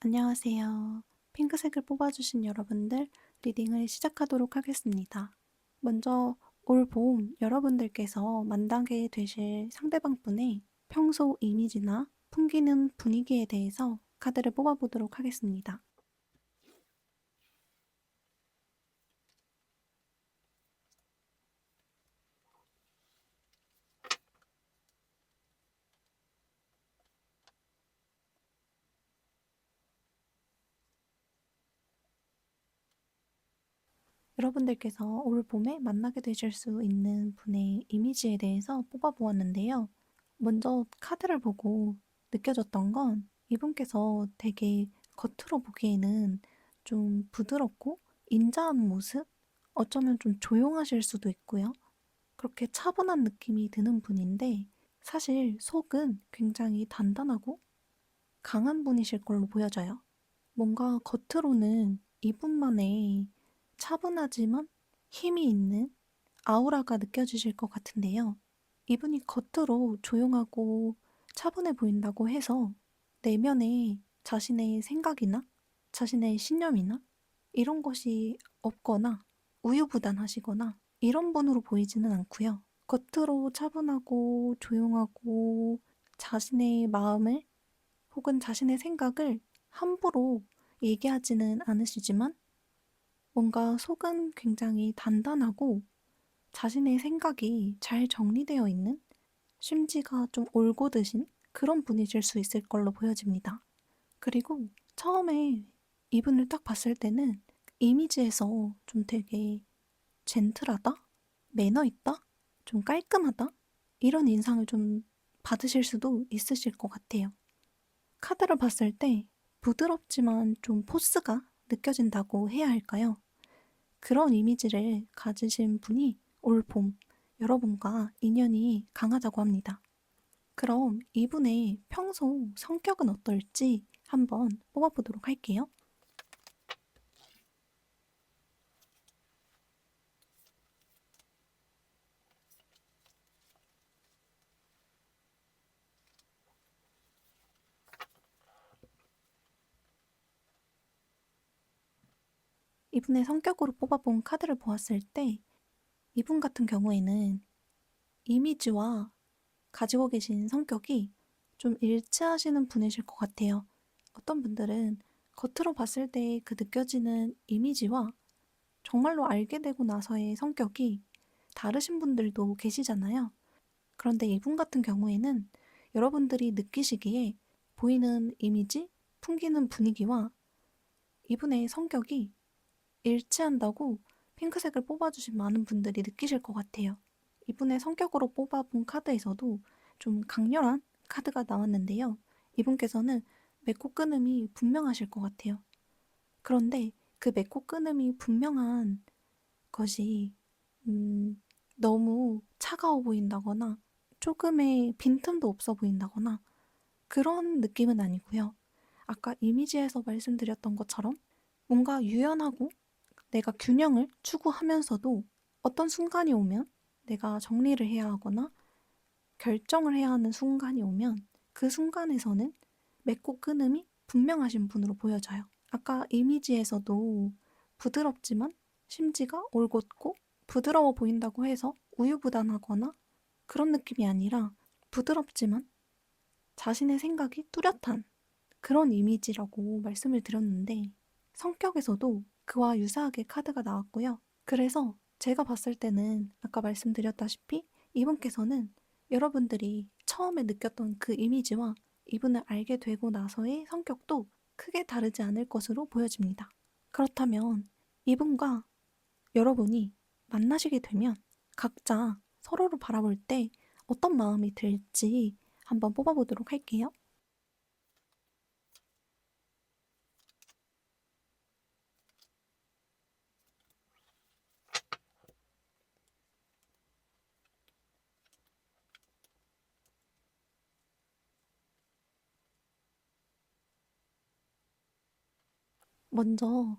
안녕하세요. 핑크색을 뽑아주신 여러분들 리딩을 시작하도록 하겠습니다. 먼저 올 봄 여러분들께서 만나게 되실 상대방 분의 평소 이미지나 풍기는 분위기에 대해서 카드를 뽑아보도록 하겠습니다. 여러분들께서 올 봄에 만나게 되실 수 있는 분의 이미지에 대해서 뽑아보았는데요. 먼저 카드를 보고 느껴졌던 건 이분께서 되게 겉으로 보기에는 좀 부드럽고 인자한 모습? 어쩌면 좀 조용하실 수도 있고요. 그렇게 차분한 느낌이 드는 분인데 사실 속은 굉장히 단단하고 강한 분이실 걸로 보여져요. 뭔가 겉으로는 이분만의 차분하지만 힘이 있는 아우라가 느껴지실 것 같은데요. 이분이 겉으로 조용하고 차분해 보인다고 해서 내면에 자신의 생각이나 자신의 신념이나 이런 것이 없거나 우유부단하시거나 이런 분으로 보이지는 않고요. 겉으로 차분하고 조용하고 자신의 마음을 혹은 자신의 생각을 함부로 얘기하지는 않으시지만 뭔가 속은 굉장히 단단하고 자신의 생각이 잘 정리되어 있는 심지가 좀 올곧으신 그런 분이실 수 있을 걸로 보여집니다. 그리고 처음에 이분을 딱 봤을 때는 이미지에서 좀 되게 젠틀하다? 매너 있다? 좀 깔끔하다? 이런 인상을 좀 받으실 수도 있으실 것 같아요. 카드를 봤을 때 부드럽지만 좀 포스가 느껴진다고 해야 할까요? 그런 이미지를 가지신 분이 올 봄 여러분과 인연이 강하다고 합니다. 그럼 이분의 평소 성격은 어떨지 한번 뽑아보도록 할게요. 이분의 성격으로 뽑아본 카드를 보았을 때 이분 같은 경우에는 이미지와 가지고 계신 성격이 좀 일치하시는 분이실 것 같아요. 어떤 분들은 겉으로 봤을 때 그 느껴지는 이미지와 정말로 알게 되고 나서의 성격이 다르신 분들도 계시잖아요. 그런데 이분 같은 경우에는 여러분들이 느끼시기에 보이는 이미지, 풍기는 분위기와 이분의 성격이 일치한다고 핑크색을 뽑아주신 많은 분들이 느끼실 것 같아요. 이분의 성격으로 뽑아본 카드에서도 좀 강렬한 카드가 나왔는데요. 이분께서는 맺고 끊음이 분명하실 것 같아요. 그런데 그 맺고 끊음이 분명한 것이 너무 차가워 보인다거나 조금의 빈틈도 없어 보인다거나 그런 느낌은 아니고요. 아까 이미지에서 말씀드렸던 것처럼 뭔가 유연하고 내가 균형을 추구하면서도 어떤 순간이 오면 내가 정리를 해야 하거나 결정을 해야 하는 순간이 오면 그 순간에서는 맺고 끊음이 분명하신 분으로 보여져요. 아까 이미지에서도 부드럽지만 심지가 올곧고 부드러워 보인다고 해서 우유부단하거나 그런 느낌이 아니라 부드럽지만 자신의 생각이 뚜렷한 그런 이미지라고 말씀을 드렸는데 성격에서도 그와 유사하게 카드가 나왔고요. 그래서 제가 봤을 때는 아까 말씀드렸다시피 이분께서는 여러분들이 처음에 느꼈던 그 이미지와 이분을 알게 되고 나서의 성격도 크게 다르지 않을 것으로 보여집니다. 그렇다면 이분과 여러분이 만나시게 되면 각자 서로를 바라볼 때 어떤 마음이 들지 한번 뽑아보도록 할게요. 먼저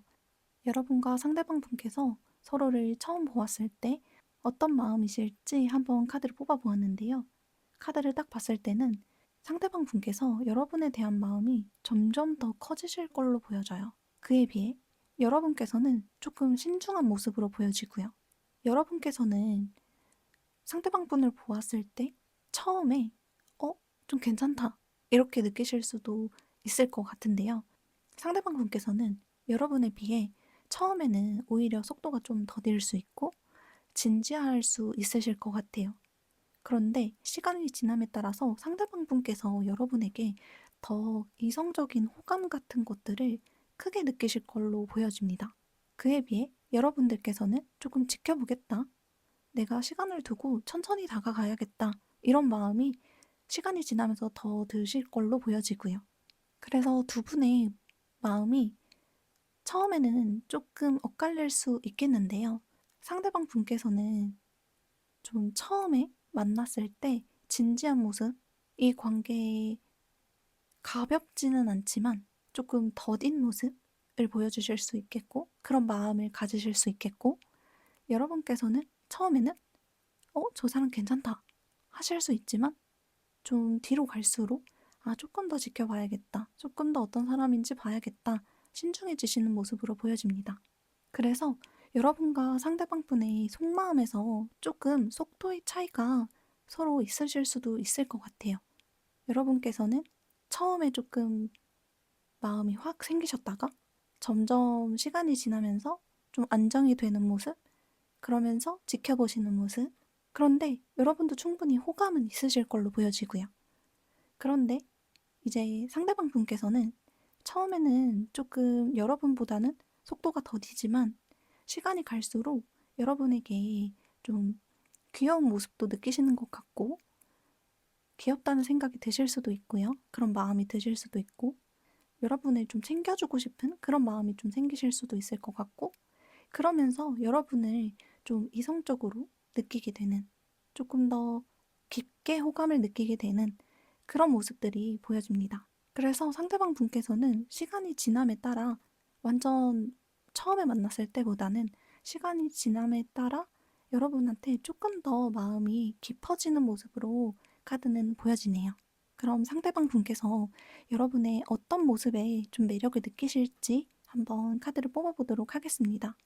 여러분과 상대방 분께서 서로를 처음 보았을 때 어떤 마음이실지 한번 카드를 뽑아 보았는데요. 카드를 딱 봤을 때는 상대방 분께서 여러분에 대한 마음이 점점 더 커지실 걸로 보여져요. 그에 비해 여러분께서는 조금 신중한 모습으로 보여지고요. 여러분께서는 상대방 분을 보았을 때 처음에 어? 좀 괜찮다. 이렇게 느끼실 수도 있을 것 같은데요. 상대방 분께서는 여러분에 비해 처음에는 오히려 속도가 좀 더딜 수 있고 진지할 수 있으실 것 같아요. 그런데 시간이 지남에 따라서 상대방 분께서 여러분에게 더 이성적인 호감 같은 것들을 크게 느끼실 걸로 보여집니다. 그에 비해 여러분들께서는 조금 지켜보겠다. 내가 시간을 두고 천천히 다가가야겠다. 이런 마음이 시간이 지나면서 더 드실 걸로 보여지고요. 그래서 두 분의 마음이 처음에는 조금 엇갈릴 수 있겠는데요. 상대방 분께서는 좀 처음에 만났을 때 진지한 모습, 이 관계에 가볍지는 않지만 조금 더딘 모습을 보여주실 수 있겠고, 그런 마음을 가지실 수 있겠고, 여러분께서는 처음에는 저 사람 괜찮다 하실 수 있지만 좀 뒤로 갈수록 조금 더 지켜봐야겠다. 조금 더 어떤 사람인지 봐야겠다. 신중해지시는 모습으로 보여집니다. 그래서 여러분과 상대방 분의 속마음에서 조금 속도의 차이가 서로 있으실 수도 있을 것 같아요. 여러분께서는 처음에 조금 마음이 확 생기셨다가 점점 시간이 지나면서 좀 안정이 되는 모습, 그러면서 지켜보시는 모습. 그런데 여러분도 충분히 호감은 있으실 걸로 보여지고요. 그런데 이제 상대방 분께서는 처음에는 조금 여러분보다는 속도가 더디지만 시간이 갈수록 여러분에게 좀 귀여운 모습도 느끼시는 것 같고 귀엽다는 생각이 드실 수도 있고요. 그런 마음이 드실 수도 있고 여러분을 좀 챙겨주고 싶은 그런 마음이 좀 생기실 수도 있을 것 같고 그러면서 여러분을 좀 이성적으로 느끼게 되는 조금 더 깊게 호감을 느끼게 되는 그런 모습들이 보여집니다. 그래서 상대방 분께서는 시간이 지남에 따라 완전 처음에 만났을 때보다는 시간이 지남에 따라 여러분한테 조금 더 마음이 깊어지는 모습으로 카드는 보여지네요. 그럼 상대방 분께서 여러분의 어떤 모습에 좀 매력을 느끼실지 한번 카드를 뽑아보도록 하겠습니다.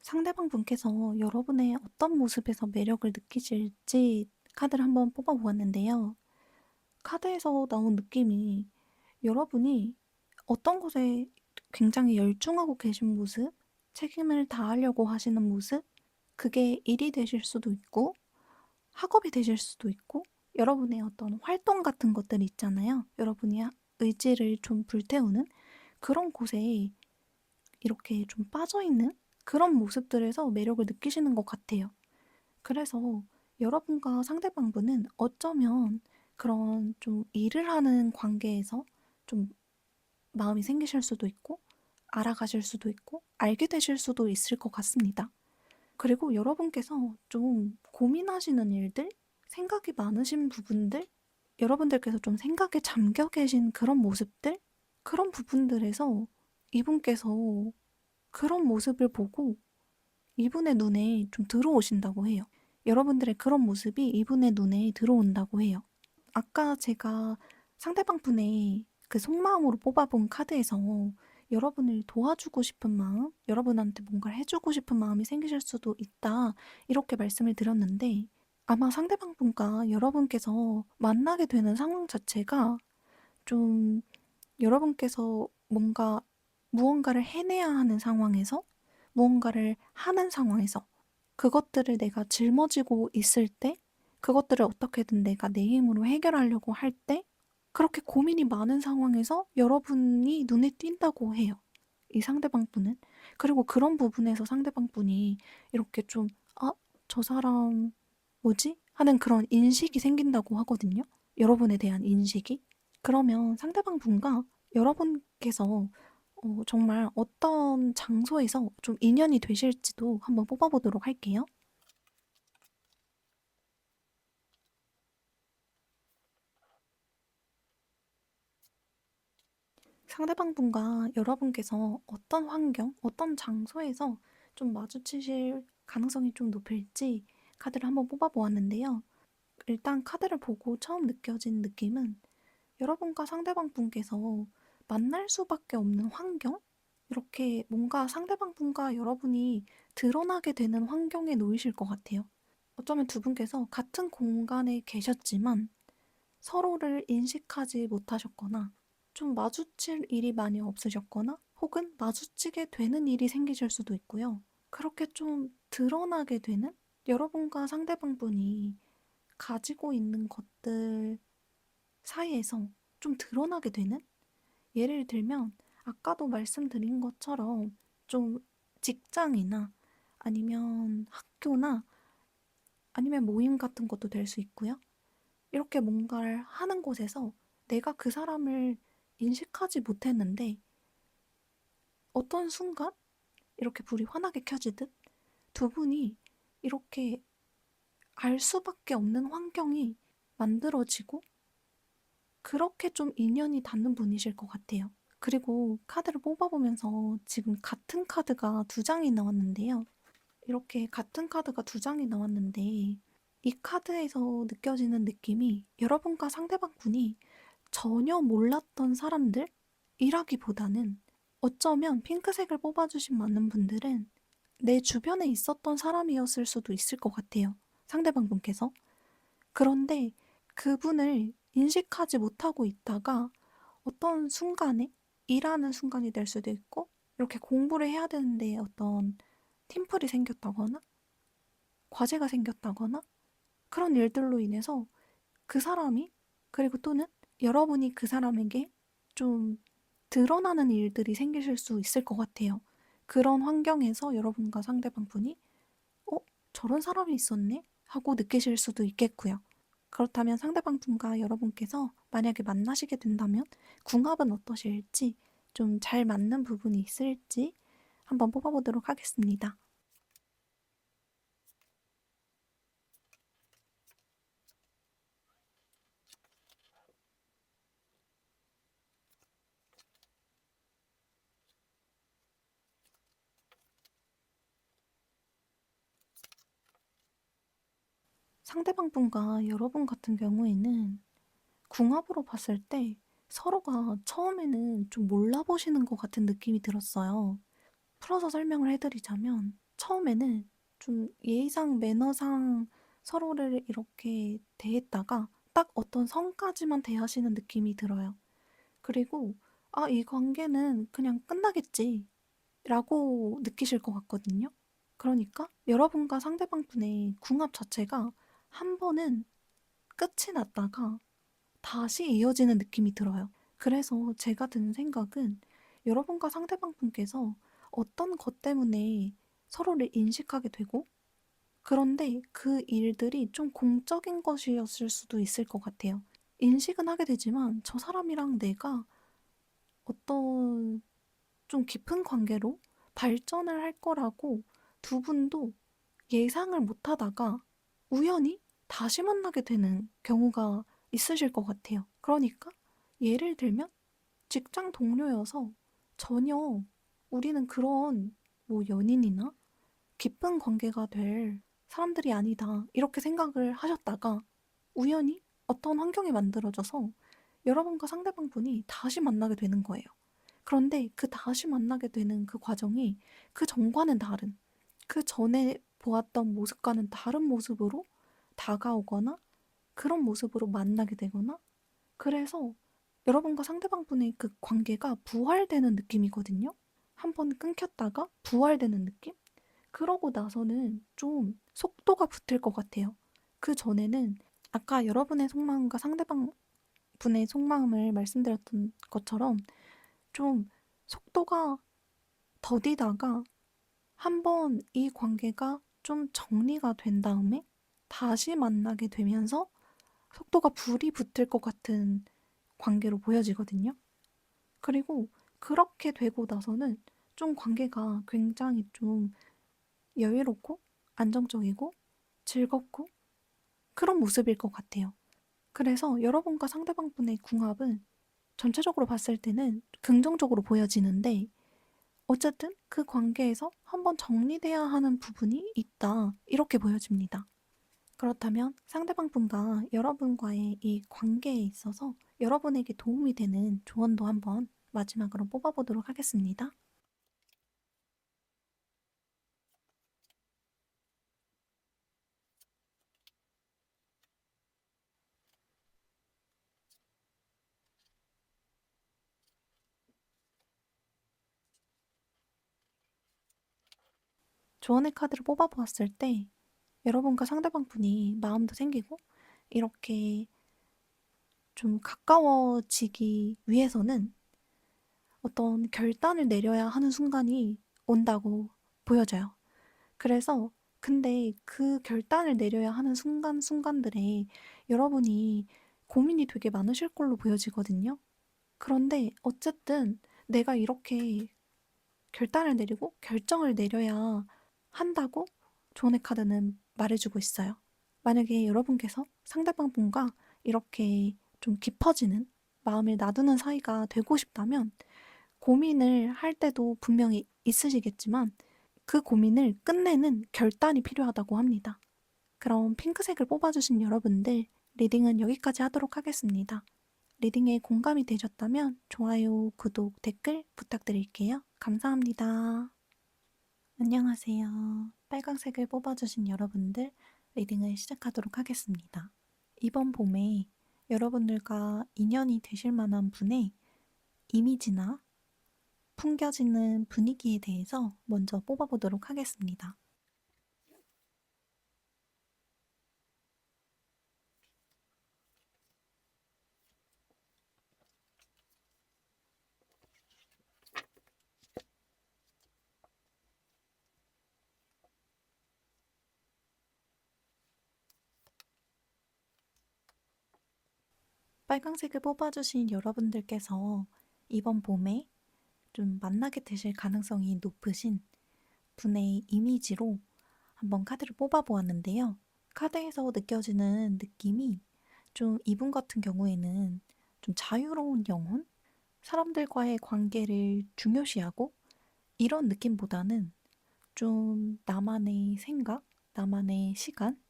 상대방 분께서 여러분의 어떤 모습에서 매력을 느끼실지 카드를 한번 뽑아보았는데요. 카드에서 나온 느낌이 여러분이 어떤 것에 굉장히 열중하고 계신 모습, 책임을 다하려고 하시는 모습, 그게 일이 되실 수도 있고, 학업이 되실 수도 있고, 여러분의 어떤 활동 같은 것들이 있잖아요. 여러분이 의지를 좀 불태우는 그런 곳에 이렇게 좀 빠져있는 그런 모습들에서 매력을 느끼시는 것 같아요. 그래서 여러분과 상대방분은 어쩌면 그런 좀 일을 하는 관계에서 좀 마음이 생기실 수도 있고, 알아가실 수도 있고, 알게 되실 수도 있을 것 같습니다. 그리고 여러분께서 좀 고민하시는 일들, 생각이 많으신 부분들, 여러분들께서 좀 생각에 잠겨 계신 그런 모습들, 그런 부분들에서 이분께서 그런 모습을 보고 이분의 눈에 좀 들어오신다고 해요. 여러분들의 그런 모습이 이분의 눈에 들어온다고 해요. 아까 제가 상대방 분의 그 속마음으로 뽑아본 카드에서 여러분을 도와주고 싶은 마음, 여러분한테 뭔가를 해주고 싶은 마음이 생기실 수도 있다. 이렇게 말씀을 드렸는데 아마 상대방 분과 여러분께서 만나게 되는 상황 자체가 좀 여러분께서 무언가를 해내야 하는 상황에서 무언가를 하는 상황에서 그것들을 내가 짊어지고 있을 때 그것들을 어떻게든 내가 내 힘으로 해결하려고 할 때 그렇게 고민이 많은 상황에서 여러분이 눈에 띈다고 해요. 이 상대방 분은. 그리고 그런 부분에서 상대방 분이 이렇게 좀, 저 사람 뭐지? 하는 그런 인식이 생긴다고 하거든요. 여러분에 대한 인식이. 그러면 상대방 분과 여러분께서 정말 어떤 장소에서 좀 인연이 되실지도 한번 뽑아보도록 할게요. 상대방분과 여러분께서 어떤 환경, 어떤 장소에서 좀 마주치실 가능성이 좀 높을지 카드를 한번 뽑아보았는데요. 일단 카드를 보고 처음 느껴진 느낌은 여러분과 상대방 분께서 만날 수밖에 없는 환경? 이렇게 뭔가 상대방 분과 여러분이 드러나게 되는 환경에 놓이실 것 같아요. 어쩌면 두 분께서 같은 공간에 계셨지만 서로를 인식하지 못하셨거나 좀 마주칠 일이 많이 없으셨거나 혹은 마주치게 되는 일이 생기실 수도 있고요. 그렇게 좀 드러나게 되는 여러분과 상대방 분이 가지고 있는 것들 사이에서 좀 드러나게 되는? 예를 들면 아까도 말씀드린 것처럼 좀 직장이나 아니면 학교나 아니면 모임 같은 것도 될 수 있고요. 이렇게 뭔가를 하는 곳에서 내가 그 사람을 인식하지 못했는데 어떤 순간 이렇게 불이 환하게 켜지듯 두 분이 이렇게 알 수밖에 없는 환경이 만들어지고 그렇게 좀 인연이 닿는 분이실 것 같아요. 그리고 카드를 뽑아보면서 지금 같은 카드가 두 장이 나왔는데요. 이렇게 같은 카드가 두 장이 나왔는데 이 카드에서 느껴지는 느낌이 여러분과 상대방 분이 전혀 몰랐던 사람들이라기보다는 어쩌면 핑크색을 뽑아주신 많은 분들은 내 주변에 있었던 사람이었을 수도 있을 것 같아요. 상대방 분께서. 그런데 그분을 인식하지 못하고 있다가 어떤 순간에 일하는 순간이 될 수도 있고 이렇게 공부를 해야 되는데 어떤 팀플이 생겼다거나 과제가 생겼다거나 그런 일들로 인해서 그 사람이 그리고 또는 여러분이 그 사람에게 좀 드러나는 일들이 생기실 수 있을 것 같아요. 그런 환경에서 여러분과 상대방 분이 어? 저런 사람이 있었네? 하고 느끼실 수도 있겠고요. 그렇다면 상대방 분과 여러분께서 만약에 만나시게 된다면 궁합은 어떠실지 좀 잘 맞는 부분이 있을지 한번 뽑아보도록 하겠습니다. 상대방 분과 여러분 같은 경우에는 궁합으로 봤을 때 서로가 처음에는 좀 몰라보시는 것 같은 느낌이 들었어요. 풀어서 설명을 해드리자면 처음에는 좀 예의상 매너상 서로를 이렇게 대했다가 딱 어떤 선까지만 대하시는 느낌이 들어요. 그리고 아, 이 관계는 그냥 끝나겠지 라고 느끼실 것 같거든요. 그러니까 여러분과 상대방 분의 궁합 자체가 한 번은 끝이 났다가 다시 이어지는 느낌이 들어요. 그래서 제가 드는 생각은 여러분과 상대방 분께서 어떤 것 때문에 서로를 인식하게 되고 그런데 그 일들이 좀 공적인 것이었을 수도 있을 것 같아요. 인식은 하게 되지만 저 사람이랑 내가 어떤 좀 깊은 관계로 발전을 할 거라고 두 분도 예상을 못 하다가 우연히 다시 만나게 되는 경우가 있으실 것 같아요. 그러니까 예를 들면 직장 동료여서 전혀 우리는 그런 뭐 연인이나 깊은 관계가 될 사람들이 아니다. 이렇게 생각을 하셨다가 우연히 어떤 환경이 만들어져서 여러분과 상대방 분이 다시 만나게 되는 거예요. 그런데 그 다시 만나게 되는 그 과정이 그 전과는 다른, 그 전에 보았던 모습과는 다른 모습으로 다가오거나 그런 모습으로 만나게 되거나 그래서 여러분과 상대방분의 그 관계가 부활되는 느낌이거든요. 한번 끊겼다가 부활되는 느낌? 그러고 나서는 좀 속도가 붙을 것 같아요. 그 전에는 아까 여러분의 속마음과 상대방 분의 속마음을 말씀드렸던 것처럼 좀 속도가 더디다가 한번 이 관계가 좀 정리가 된 다음에 다시 만나게 되면서 속도가 불이 붙을 것 같은 관계로 보여지거든요. 그리고 그렇게 되고 나서는 좀 관계가 굉장히 좀 여유롭고 안정적이고 즐겁고 그런 모습일 것 같아요. 그래서 여러분과 상대방분의 궁합은 전체적으로 봤을 때는 긍정적으로 보여지는데 어쨌든 그 관계에서 한번 정리돼야 하는 부분이 있다. 이렇게 보여집니다. 그렇다면 상대방 분과 여러분과의 이 관계에 있어서 여러분에게 도움이 되는 조언도 한번 마지막으로 뽑아보도록 하겠습니다. 조언의 카드를 뽑아보았을 때 여러분과 상대방 분이 마음도 생기고 이렇게 좀 가까워지기 위해서는 어떤 결단을 내려야 하는 순간이 온다고 보여져요. 그래서 근데 그 결단을 내려야 하는 순간순간들에 여러분이 고민이 되게 많으실 걸로 보여지거든요. 그런데 어쨌든 내가 이렇게 결단을 내리고 결정을 내려야 한다고 조언의 카드는 말해주고 있어요. 만약에 여러분께서 상대방 분과 이렇게 좀 깊어지는 마음을 놔두는 사이가 되고 싶다면 고민을 할 때도 분명히 있으시겠지만 그 고민을 끝내는 결단이 필요하다고 합니다. 그럼 핑크색을 뽑아주신 여러분들, 리딩은 여기까지 하도록 하겠습니다. 리딩에 공감이 되셨다면 좋아요, 구독, 댓글 부탁드릴게요. 감사합니다. 안녕하세요. 빨강색을 뽑아주신 여러분들, 리딩을 시작하도록 하겠습니다. 이번 봄에 여러분들과 인연이 되실 만한 분의 이미지나 풍겨지는 분위기에 대해서 먼저 뽑아보도록 하겠습니다. 빨강색을 뽑아주신 여러분들께서 이번 봄에 좀 만나게 되실 가능성이 높으신 분의 이미지로 한번 카드를 뽑아보았는데요. 카드에서 느껴지는 느낌이 좀 이분 같은 경우에는 좀 자유로운 영혼? 사람들과의 관계를 중요시하고 이런 느낌보다는 좀 나만의 생각, 나만의 시간,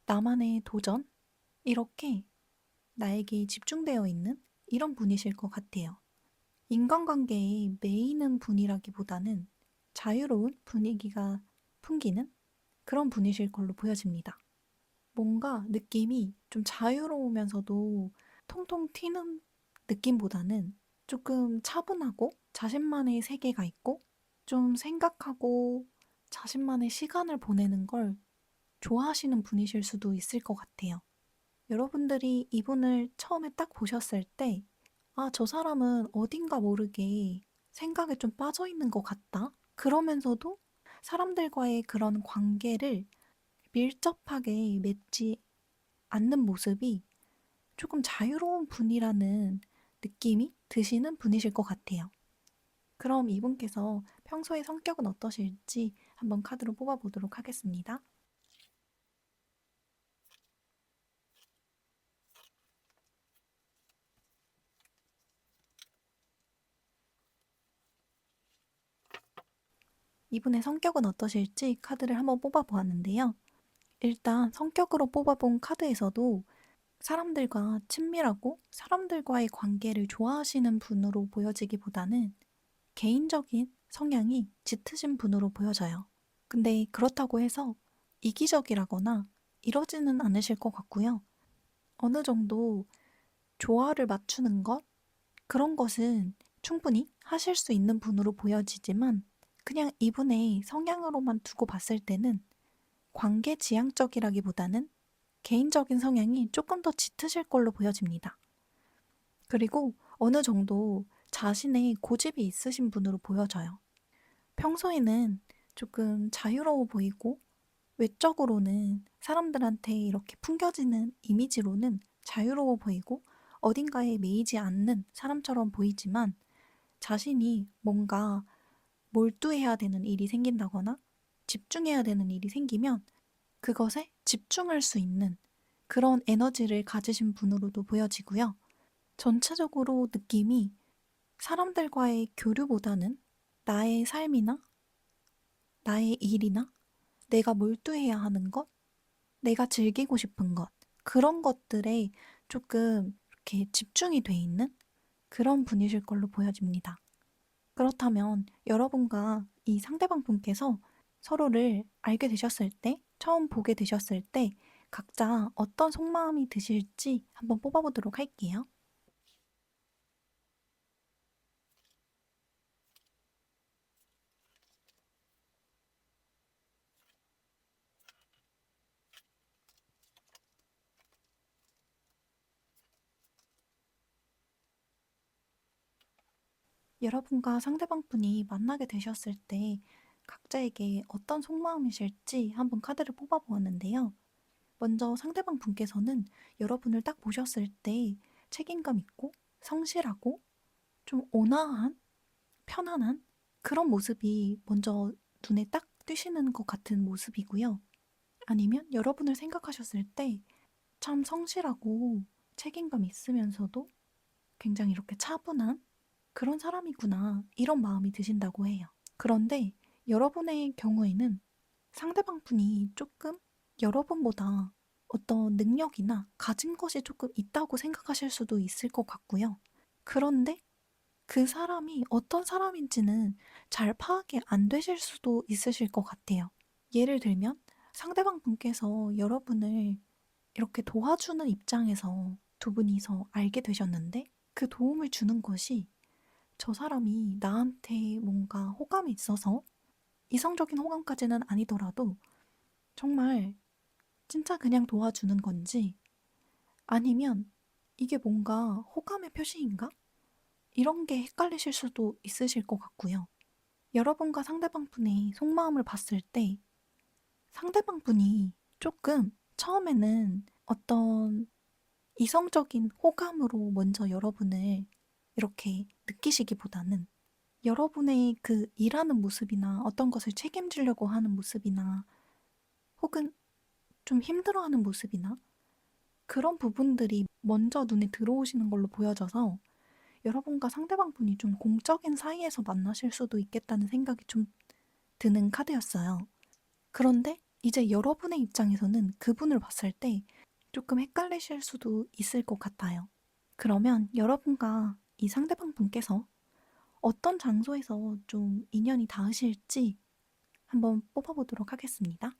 나만의 도전? 이렇게 나에게 집중되어 있는 이런 분이실 것 같아요. 인간관계에 매이는 분이라기보다는 자유로운 분위기가 풍기는 그런 분이실 걸로 보여집니다. 뭔가 느낌이 좀 자유로우면서도 통통 튀는 느낌보다는 조금 차분하고 자신만의 세계가 있고 좀 생각하고 자신만의 시간을 보내는 걸 좋아하시는 분이실 수도 있을 것 같아요. 여러분들이 이분을 처음에 딱 보셨을 때, 아, 저 사람은 어딘가 모르게 생각에 좀 빠져 있는 것 같다. 그러면서도 사람들과의 그런 관계를 밀접하게 맺지 않는 모습이 조금 자유로운 분이라는 느낌이 드시는 분이실 것 같아요. 그럼 이분께서 평소에 성격은 어떠실지 한번 카드로 뽑아보도록 하겠습니다. 이분의 성격은 어떠실지 카드를 한번 뽑아보았는데요. 일단 성격으로 뽑아본 카드에서도 사람들과 친밀하고 사람들과의 관계를 좋아하시는 분으로 보여지기보다는 개인적인 성향이 짙으신 분으로 보여져요. 근데 그렇다고 해서 이기적이라거나 이러지는 않으실 것 같고요. 어느 정도 조화를 맞추는 것, 그런 것은 충분히 하실 수 있는 분으로 보여지지만 그냥 이분의 성향으로만 두고 봤을 때는 관계 지향적이라기보다는 개인적인 성향이 조금 더 짙으실 걸로 보여집니다. 그리고 어느 정도 자신의 고집이 있으신 분으로 보여져요. 평소에는 조금 자유로워 보이고 외적으로는 사람들한테 이렇게 풍겨지는 이미지로는 자유로워 보이고 어딘가에 매이지 않는 사람처럼 보이지만 자신이 뭔가 몰두해야 되는 일이 생긴다거나 집중해야 되는 일이 생기면 그것에 집중할 수 있는 그런 에너지를 가지신 분으로도 보여지고요. 전체적으로 느낌이 사람들과의 교류보다는 나의 삶이나 나의 일이나 내가 몰두해야 하는 것, 내가 즐기고 싶은 것, 그런 것들에 조금 이렇게 집중이 돼 있는 그런 분이실 걸로 보여집니다. 그렇다면 여러분과 이 상대방 분께서 서로를 알게 되셨을 때, 처음 보게 되셨을 때 각자 어떤 속마음이 드실지 한번 뽑아보도록 할게요. 여러분과 상대방 분이 만나게 되셨을 때 각자에게 어떤 속마음이실지 한번 카드를 뽑아보았는데요. 먼저 상대방 분께서는 여러분을 딱 보셨을 때 책임감 있고 성실하고 좀 온화한, 편안한 그런 모습이 먼저 눈에 딱 띄시는 것 같은 모습이고요. 아니면 여러분을 생각하셨을 때 참 성실하고 책임감 있으면서도 굉장히 이렇게 차분한 그런 사람이구나, 이런 마음이 드신다고 해요. 그런데 여러분의 경우에는 상대방 분이 조금 여러분보다 어떤 능력이나 가진 것이 조금 있다고 생각하실 수도 있을 것 같고요. 그런데 그 사람이 어떤 사람인지는 잘 파악이 안 되실 수도 있으실 것 같아요. 예를 들면 상대방 분께서 여러분을 이렇게 도와주는 입장에서 두 분이서 알게 되셨는데 그 도움을 주는 것이 저 사람이 나한테 뭔가 호감이 있어서 이성적인 호감까지는 아니더라도 정말 진짜 그냥 도와주는 건지 아니면 이게 뭔가 호감의 표시인가? 이런 게 헷갈리실 수도 있으실 것 같고요. 여러분과 상대방 분의 속마음을 봤을 때 상대방 분이 조금 처음에는 어떤 이성적인 호감으로 먼저 여러분을 이렇게 느끼시기보다는 여러분의 그 일하는 모습이나 어떤 것을 책임지려고 하는 모습이나 혹은 좀 힘들어하는 모습이나 그런 부분들이 먼저 눈에 들어오시는 걸로 보여져서 여러분과 상대방 분이 좀 공적인 사이에서 만나실 수도 있겠다는 생각이 좀 드는 카드였어요. 그런데 이제 여러분의 입장에서는 그분을 봤을 때 조금 헷갈리실 수도 있을 것 같아요. 그러면 여러분과 이 상대방 분께서 어떤 장소에서 좀 인연이 닿으실지 한번 뽑아보도록 하겠습니다.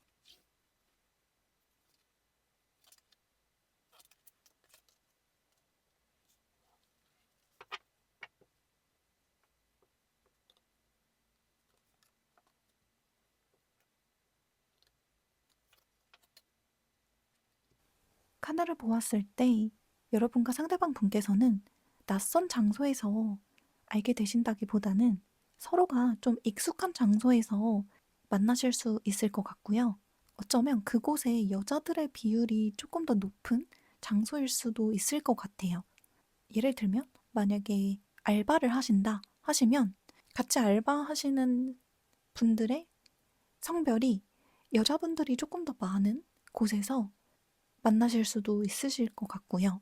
카드를 보았을 때 여러분과 상대방 분께서는 낯선 장소에서 알게 되신다기보다는 서로가 좀 익숙한 장소에서 만나실 수 있을 것 같고요. 어쩌면 그곳에 여자들의 비율이 조금 더 높은 장소일 수도 있을 것 같아요. 예를 들면 만약에 알바를 하신다 하시면 같이 알바하시는 분들의 성별이 여자분들이 조금 더 많은 곳에서 만나실 수도 있으실 것 같고요.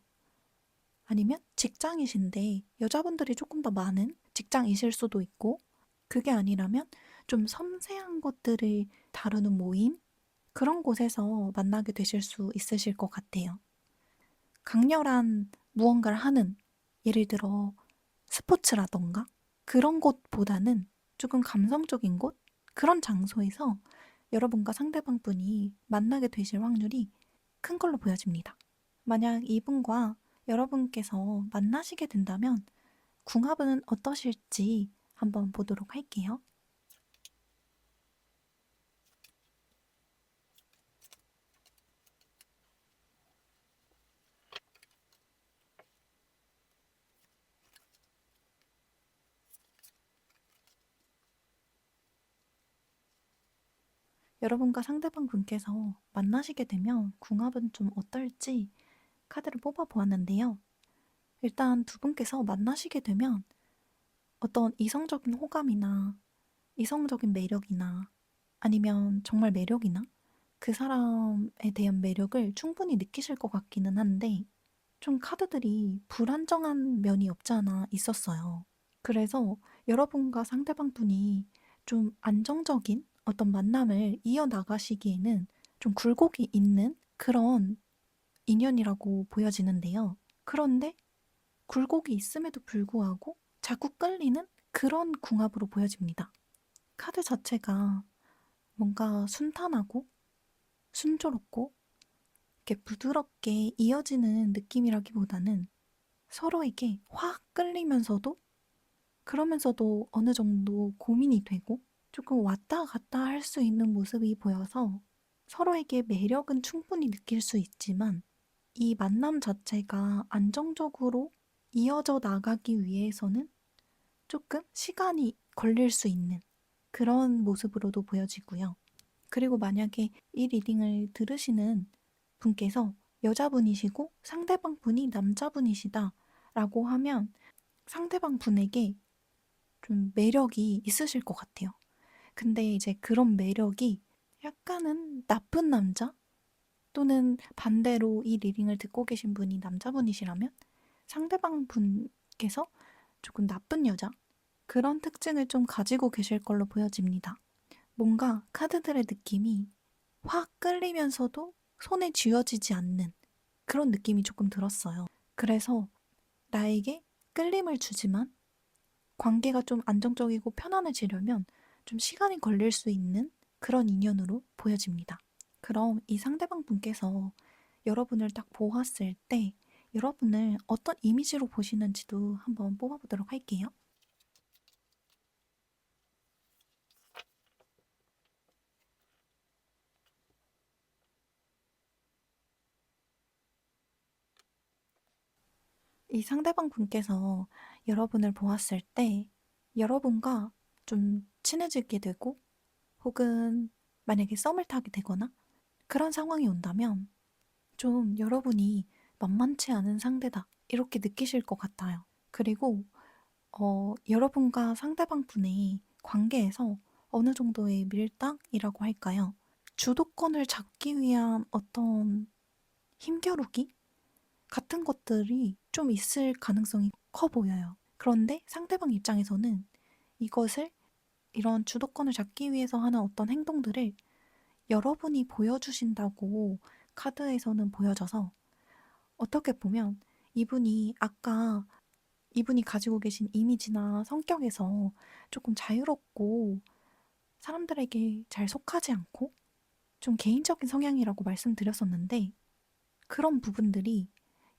아니면 직장이신데 여자분들이 조금 더 많은 직장이실 수도 있고, 그게 아니라면 좀 섬세한 것들을 다루는 모임? 그런 곳에서 만나게 되실 수 있으실 것 같아요. 강렬한 무언가를 하는, 예를 들어 스포츠라던가 그런 곳보다는 조금 감성적인 곳? 그런 장소에서 여러분과 상대방 분이 만나게 되실 확률이 큰 걸로 보여집니다. 만약 이분과 여러분께서 만나시게 된다면 궁합은 어떠실지 한번 보도록 할게요. 여러분과 상대방 분께서 만나시게 되면 궁합은 좀 어떨지 카드를 뽑아 보았는데요. 일단 두 분께서 만나시게 되면 어떤 이성적인 호감이나 이성적인 매력이나 아니면 정말 매력이나 그 사람에 대한 매력을 충분히 느끼실 것 같기는 한데 좀 카드들이 불안정한 면이 없지 않아 있었어요. 그래서 여러분과 상대방 분이 좀 안정적인 어떤 만남을 이어나가시기에는 좀 굴곡이 있는 그런 인연이라고 보여지는데요. 그런데 굴곡이 있음에도 불구하고 자꾸 끌리는 그런 궁합으로 보여집니다. 카드 자체가 뭔가 순탄하고 순조롭고 이렇게 부드럽게 이어지는 느낌이라기보다는 서로에게 확 끌리면서도 그러면서도 어느 정도 고민이 되고 조금 왔다 갔다 할 수 있는 모습이 보여서 서로에게 매력은 충분히 느낄 수 있지만 이 만남 자체가 안정적으로 이어져 나가기 위해서는 조금 시간이 걸릴 수 있는 그런 모습으로도 보여지고요. 그리고 만약에 이 리딩을 들으시는 분께서 여자분이시고 상대방 분이 남자분이시다 라고 하면 상대방 분에게 좀 매력이 있으실 것 같아요. 근데 이제 그런 매력이 약간은 나쁜 남자? 또는 반대로 이 리딩을 듣고 계신 분이 남자분이시라면 상대방 분께서 조금 나쁜 여자? 그런 특징을 좀 가지고 계실 걸로 보여집니다. 뭔가 카드들의 느낌이 확 끌리면서도 손에 쥐어지지 않는 그런 느낌이 조금 들었어요. 그래서 나에게 끌림을 주지만 관계가 좀 안정적이고 편안해지려면 좀 시간이 걸릴 수 있는 그런 인연으로 보여집니다. 그럼 이 상대방 분께서 여러분을 딱 보았을 때 여러분을 어떤 이미지로 보시는지도 한번 뽑아보도록 할게요. 이 상대방 분께서 여러분을 보았을 때 여러분과 좀 친해지게 되고 혹은 만약에 썸을 타게 되거나 그런 상황이 온다면 좀 여러분이 만만치 않은 상대다 이렇게 느끼실 것 같아요. 그리고 여러분과 상대방 분의 관계에서 어느 정도의 밀당이라고 할까요? 주도권을 잡기 위한 어떤 힘겨루기 같은 것들이 좀 있을 가능성이 커 보여요. 그런데 상대방 입장에서는 이것을 이런 주도권을 잡기 위해서 하는 어떤 행동들을 여러분이 보여주신다고 카드에서는 보여져서 어떻게 보면 이분이 아까 이분이 가지고 계신 이미지나 성격에서 조금 자유롭고 사람들에게 잘 속하지 않고 좀 개인적인 성향이라고 말씀드렸었는데 그런 부분들이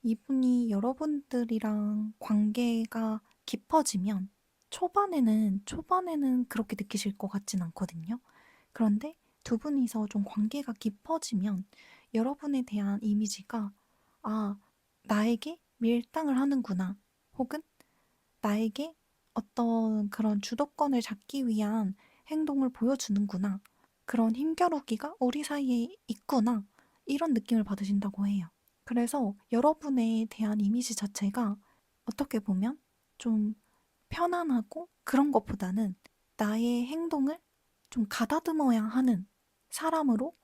이분이 여러분들이랑 관계가 깊어지면 초반에는 그렇게 느끼실 것 같진 않거든요. 그런데 두 분이서 좀 관계가 깊어지면 여러분에 대한 이미지가 아, 나에게 밀당을 하는구나. 혹은 나에게 어떤 그런 주도권을 잡기 위한 행동을 보여주는구나. 그런 힘겨루기가 우리 사이에 있구나. 이런 느낌을 받으신다고 해요. 그래서 여러분에 대한 이미지 자체가 어떻게 보면 좀 편안하고 그런 것보다는 나의 행동을 좀 가다듬어야 하는 사람으로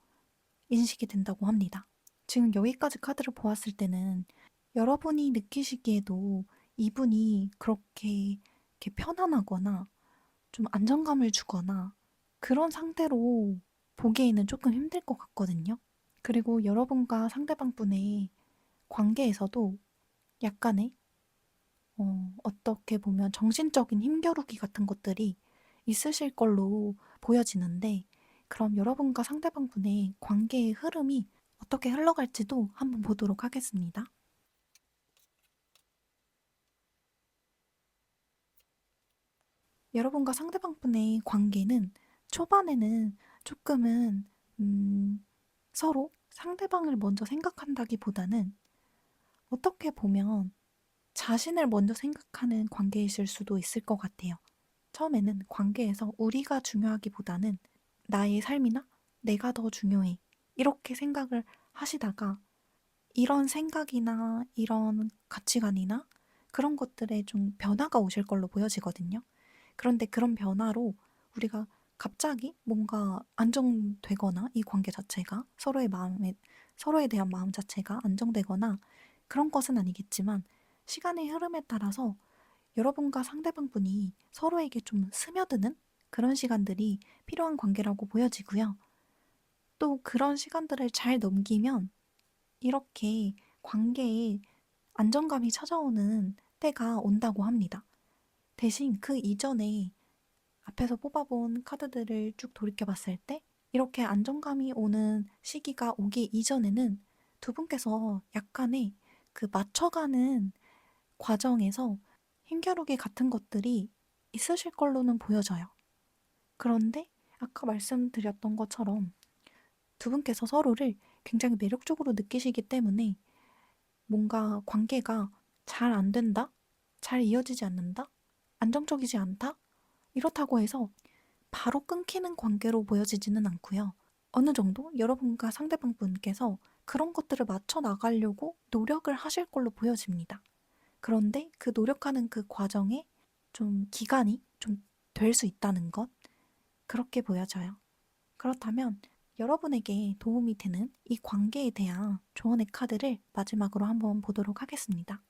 인식이 된다고 합니다. 지금 여기까지 카드를 보았을 때는 여러분이 느끼시기에도 이분이 그렇게 이렇게 편안하거나 좀 안정감을 주거나 그런 상태로 보기에는 조금 힘들 것 같거든요. 그리고 여러분과 상대방 분의 관계에서도 약간의 어떻게 보면 정신적인 힘겨루기 같은 것들이 있으실 걸로 보여지는데 그럼 여러분과 상대방 분의 관계의 흐름이 어떻게 흘러갈지도 한번 보도록 하겠습니다. 여러분과 상대방 분의 관계는 초반에는 조금은 음, 서로 상대방을 먼저 생각한다기보다는 어떻게 보면 자신을 먼저 생각하는 관계이실 수도 있을 것 같아요. 처음에는 관계에서 우리가 중요하기보다는 나의 삶이나 내가 더 중요해. 이렇게 생각을 하시다가 이런 생각이나 이런 가치관이나 그런 것들에 좀 변화가 오실 걸로 보여지거든요. 그런데 그런 변화로 우리가 갑자기 뭔가 안정되거나 이 관계 자체가 서로에 대한 마음 자체가 안정되거나 그런 것은 아니겠지만 시간의 흐름에 따라서 여러분과 상대방분이 서로에게 좀 스며드는 그런 시간들이 필요한 관계라고 보여지고요. 또 그런 시간들을 잘 넘기면 이렇게 관계에 안정감이 찾아오는 때가 온다고 합니다. 대신 그 이전에 앞에서 뽑아본 카드들을 쭉 돌이켜봤을 때 이렇게 안정감이 오는 시기가 오기 이전에는 두 분께서 약간의 그 맞춰가는 과정에서 힘겨루기 같은 것들이 있으실 걸로는 보여져요. 그런데 아까 말씀드렸던 것처럼 두 분께서 서로를 굉장히 매력적으로 느끼시기 때문에 뭔가 관계가 잘 안 된다? 잘 이어지지 않는다? 안정적이지 않다? 이렇다고 해서 바로 끊기는 관계로 보여지지는 않고요. 어느 정도 여러분과 상대방 분께서 그런 것들을 맞춰 나가려고 노력을 하실 걸로 보여집니다. 그런데 그 노력하는 그 과정에 좀 기간이 좀 될 수 있다는 것, 그렇게 보여져요. 그렇다면 여러분에게 도움이 되는 이 관계에 대한 조언의 카드를 마지막으로 한번 보도록 하겠습니다.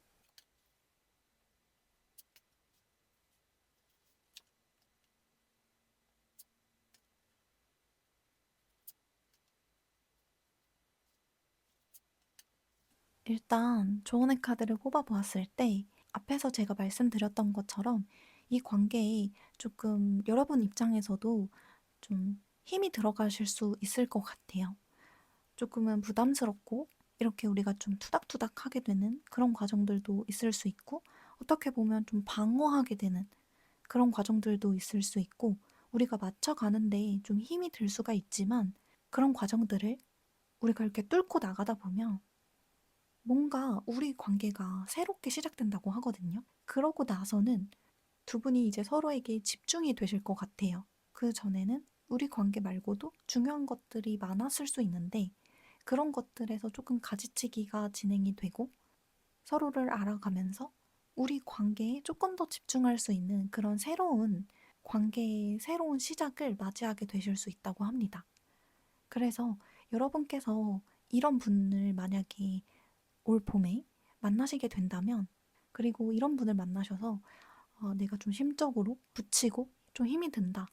일단 조언의 카드를 뽑아보았을 때 앞에서 제가 말씀드렸던 것처럼 이 관계에 조금 여러분 입장에서도 좀 힘이 들어가실 수 있을 것 같아요. 조금은 부담스럽고 이렇게 우리가 좀 투닥투닥 하게 되는 그런 과정들도 있을 수 있고 어떻게 보면 좀 방어하게 되는 그런 과정들도 있을 수 있고 우리가 맞춰가는데 좀 힘이 들 수가 있지만 그런 과정들을 우리가 이렇게 뚫고 나가다 보면 뭔가 우리 관계가 새롭게 시작된다고 하거든요. 그러고 나서는 두 분이 이제 서로에게 집중이 되실 것 같아요. 그 전에는 우리 관계 말고도 중요한 것들이 많았을 수 있는데 그런 것들에서 조금 가지치기가 진행이 되고 서로를 알아가면서 우리 관계에 조금 더 집중할 수 있는 그런 새로운 관계의 새로운 시작을 맞이하게 되실 수 있다고 합니다. 그래서 여러분께서 이런 분을 만약에 올 봄에 만나시게 된다면 그리고 이런 분을 만나셔서 내가 좀 심적으로 붙이고 좀 힘이 든다.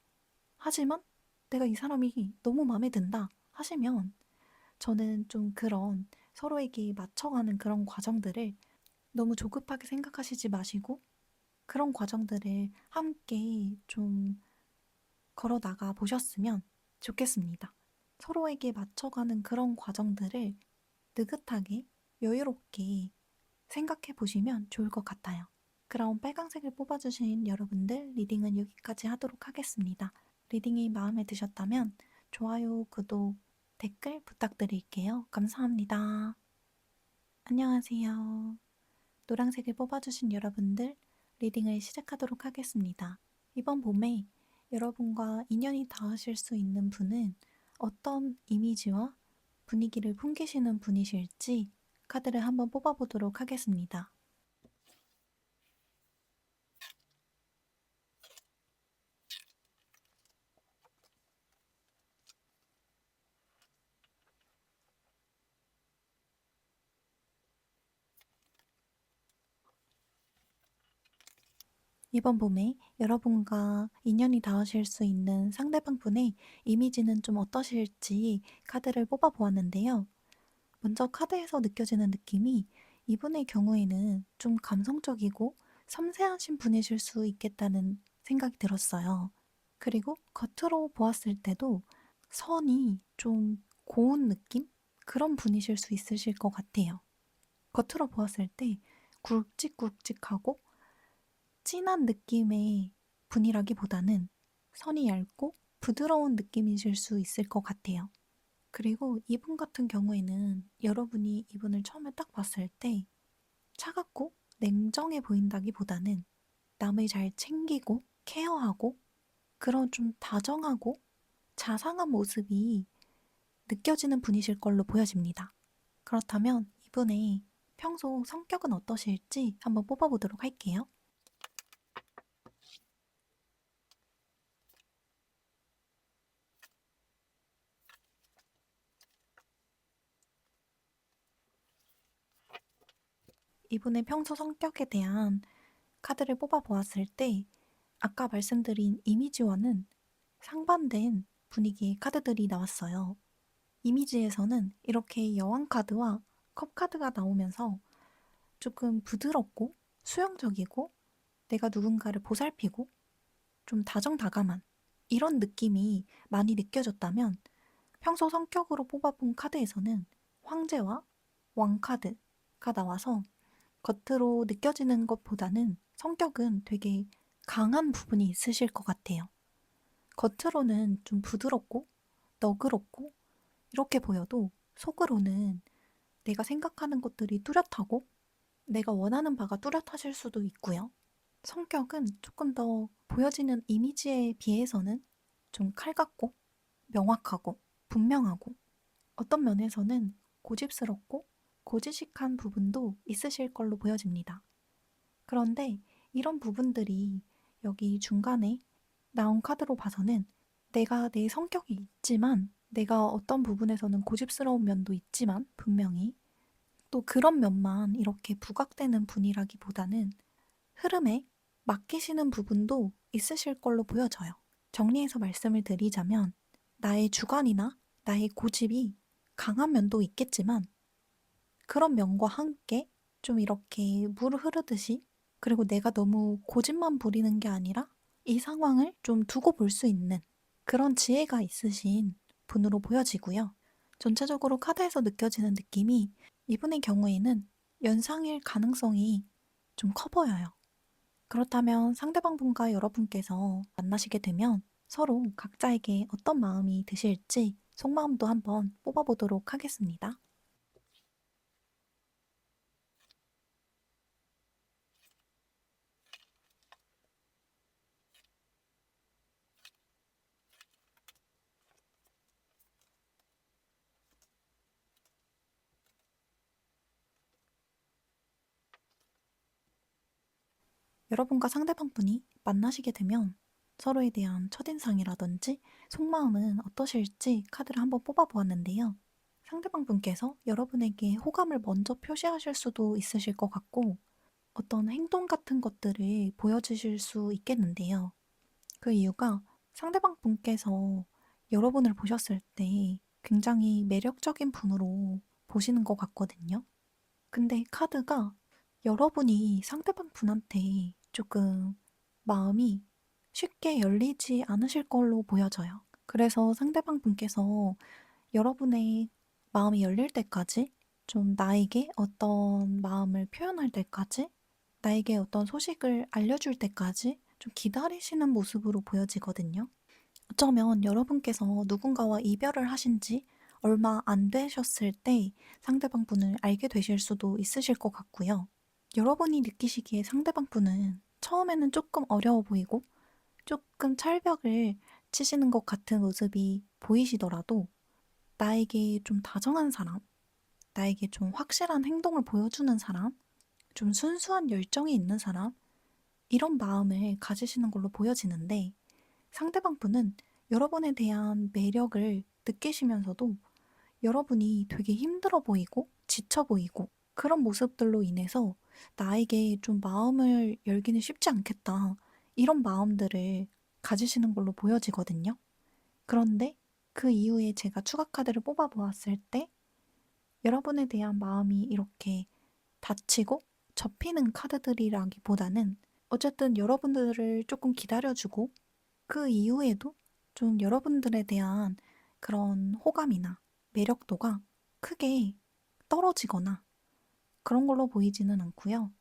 하지만 내가 이 사람이 너무 마음에 든다 하시면 저는 좀 그런 서로에게 맞춰가는 그런 과정들을 너무 조급하게 생각하시지 마시고 그런 과정들을 함께 좀 걸어 나가 보셨으면 좋겠습니다. 서로에게 맞춰가는 그런 과정들을 느긋하게 여유롭게 생각해 보시면 좋을 것 같아요. 그럼 빨강색을 뽑아주신 여러분들 리딩은 여기까지 하도록 하겠습니다. 리딩이 마음에 드셨다면 좋아요, 구독, 댓글 부탁드릴게요. 감사합니다. 안녕하세요. 노란색을 뽑아주신 여러분들 리딩을 시작하도록 하겠습니다. 이번 봄에 여러분과 인연이 닿으실 수 있는 분은 어떤 이미지와 분위기를 풍기시는 분이실지 카드를 한번 뽑아보도록 하겠습니다. 이번 봄에 여러분과 인연이 닿으실 수 있는 상대방 분의 이미지는 좀 어떠실지 카드를 뽑아보았는데요. 먼저 카드에서 느껴지는 느낌이 이분의 경우에는 좀 감성적이고 섬세하신 분이실 수 있겠다는 생각이 들었어요. 그리고 겉으로 보았을 때도 선이 좀 고운 느낌? 그런 분이실 수 있으실 것 같아요. 겉으로 보았을 때 굵직굵직하고 진한 느낌의 분이라기보다는 선이 얇고 부드러운 느낌이실 수 있을 것 같아요. 그리고 이분 같은 경우에는 여러분이 이분을 처음에 딱 봤을 때 차갑고 냉정해 보인다기보다는 남을 잘 챙기고 케어하고 그런 좀 다정하고 자상한 모습이 느껴지는 분이실 걸로 보여집니다. 그렇다면 이분의 평소 성격은 어떠실지 한번 뽑아보도록 할게요. 이분의 평소 성격에 대한 카드를 뽑아 보았을 때 아까 말씀드린 이미지와는 상반된 분위기의 카드들이 나왔어요. 이미지에서는 이렇게 여왕 카드와 컵 카드가 나오면서 조금 부드럽고 수용적이고 내가 누군가를 보살피고 좀 다정다감한 이런 느낌이 많이 느껴졌다면 평소 성격으로 뽑아본 카드에서는 황제와 왕 카드가 나와서 겉으로 느껴지는 것보다는 성격은 되게 강한 부분이 있으실 것 같아요. 겉으로는 좀 부드럽고 너그럽고 이렇게 보여도 속으로는 내가 생각하는 것들이 뚜렷하고 내가 원하는 바가 뚜렷하실 수도 있고요. 성격은 조금 더 보여지는 이미지에 비해서는 좀 칼같고 명확하고 분명하고 어떤 면에서는 고집스럽고 고지식한 부분도 있으실 걸로 보여집니다. 그런데 이런 부분들이 여기 중간에 나온 카드로 봐서는 내가 내 성격이 있지만 내가 어떤 부분에서는 고집스러운 면도 있지만 분명히 또 그런 면만 이렇게 부각되는 분이라기보다는 흐름에 맡기시는 부분도 있으실 걸로 보여져요. 정리해서 말씀을 드리자면 나의 주관이나 나의 고집이 강한 면도 있겠지만 그런 면과 함께 좀 이렇게 물 흐르듯이 그리고 내가 너무 고집만 부리는 게 아니라 이 상황을 좀 두고 볼 수 있는 그런 지혜가 있으신 분으로 보여지고요. 전체적으로 카드에서 느껴지는 느낌이 이분의 경우에는 연상일 가능성이 좀 커 보여요. 그렇다면 상대방 분과 여러분께서 만나시게 되면 서로 각자에게 어떤 마음이 드실지 속마음도 한번 뽑아보도록 하겠습니다. 여러분과 상대방 분이 만나시게 되면 서로에 대한 첫인상이라든지 속마음은 어떠실지 카드를 한번 뽑아보았는데요. 상대방 분께서 여러분에게 호감을 먼저 표시하실 수도 있으실 것 같고 어떤 행동 같은 것들을 보여주실 수 있겠는데요. 그 이유가 상대방 분께서 여러분을 보셨을 때 굉장히 매력적인 분으로 보시는 것 같거든요. 근데 카드가 여러분이 상대방 분한테 조금 마음이 쉽게 열리지 않으실 걸로 보여져요. 그래서 상대방 분께서 여러분의 마음이 열릴 때까지 좀 나에게 어떤 마음을 표현할 때까지 나에게 어떤 소식을 알려줄 때까지 좀 기다리시는 모습으로 보여지거든요. 어쩌면 여러분께서 누군가와 이별을 하신 지 얼마 안 되셨을 때 상대방 분을 알게 되실 수도 있으실 것 같고요. 여러분이 느끼시기에 상대방 분은 처음에는 조금 어려워 보이고 조금 철벽을 치시는 것 같은 모습이 보이시더라도 나에게 좀 다정한 사람, 나에게 좀 확실한 행동을 보여주는 사람, 좀 순수한 열정이 있는 사람, 이런 마음을 가지시는 걸로 보여지는데 상대방 분은 여러분에 대한 매력을 느끼시면서도 여러분이 되게 힘들어 보이고 지쳐 보이고 그런 모습들로 인해서 나에게 좀 마음을 열기는 쉽지 않겠다. 이런 마음들을 가지시는 걸로 보여지거든요. 그런데 그 이후에 제가 추가 카드를 뽑아 보았을 때 여러분에 대한 마음이 이렇게 닫히고 접히는 카드들이라기보다는 어쨌든 여러분들을 조금 기다려주고 그 이후에도 좀 여러분들에 대한 그런 호감이나 매력도가 크게 떨어지거나 그런 걸로 보이지는 않고요.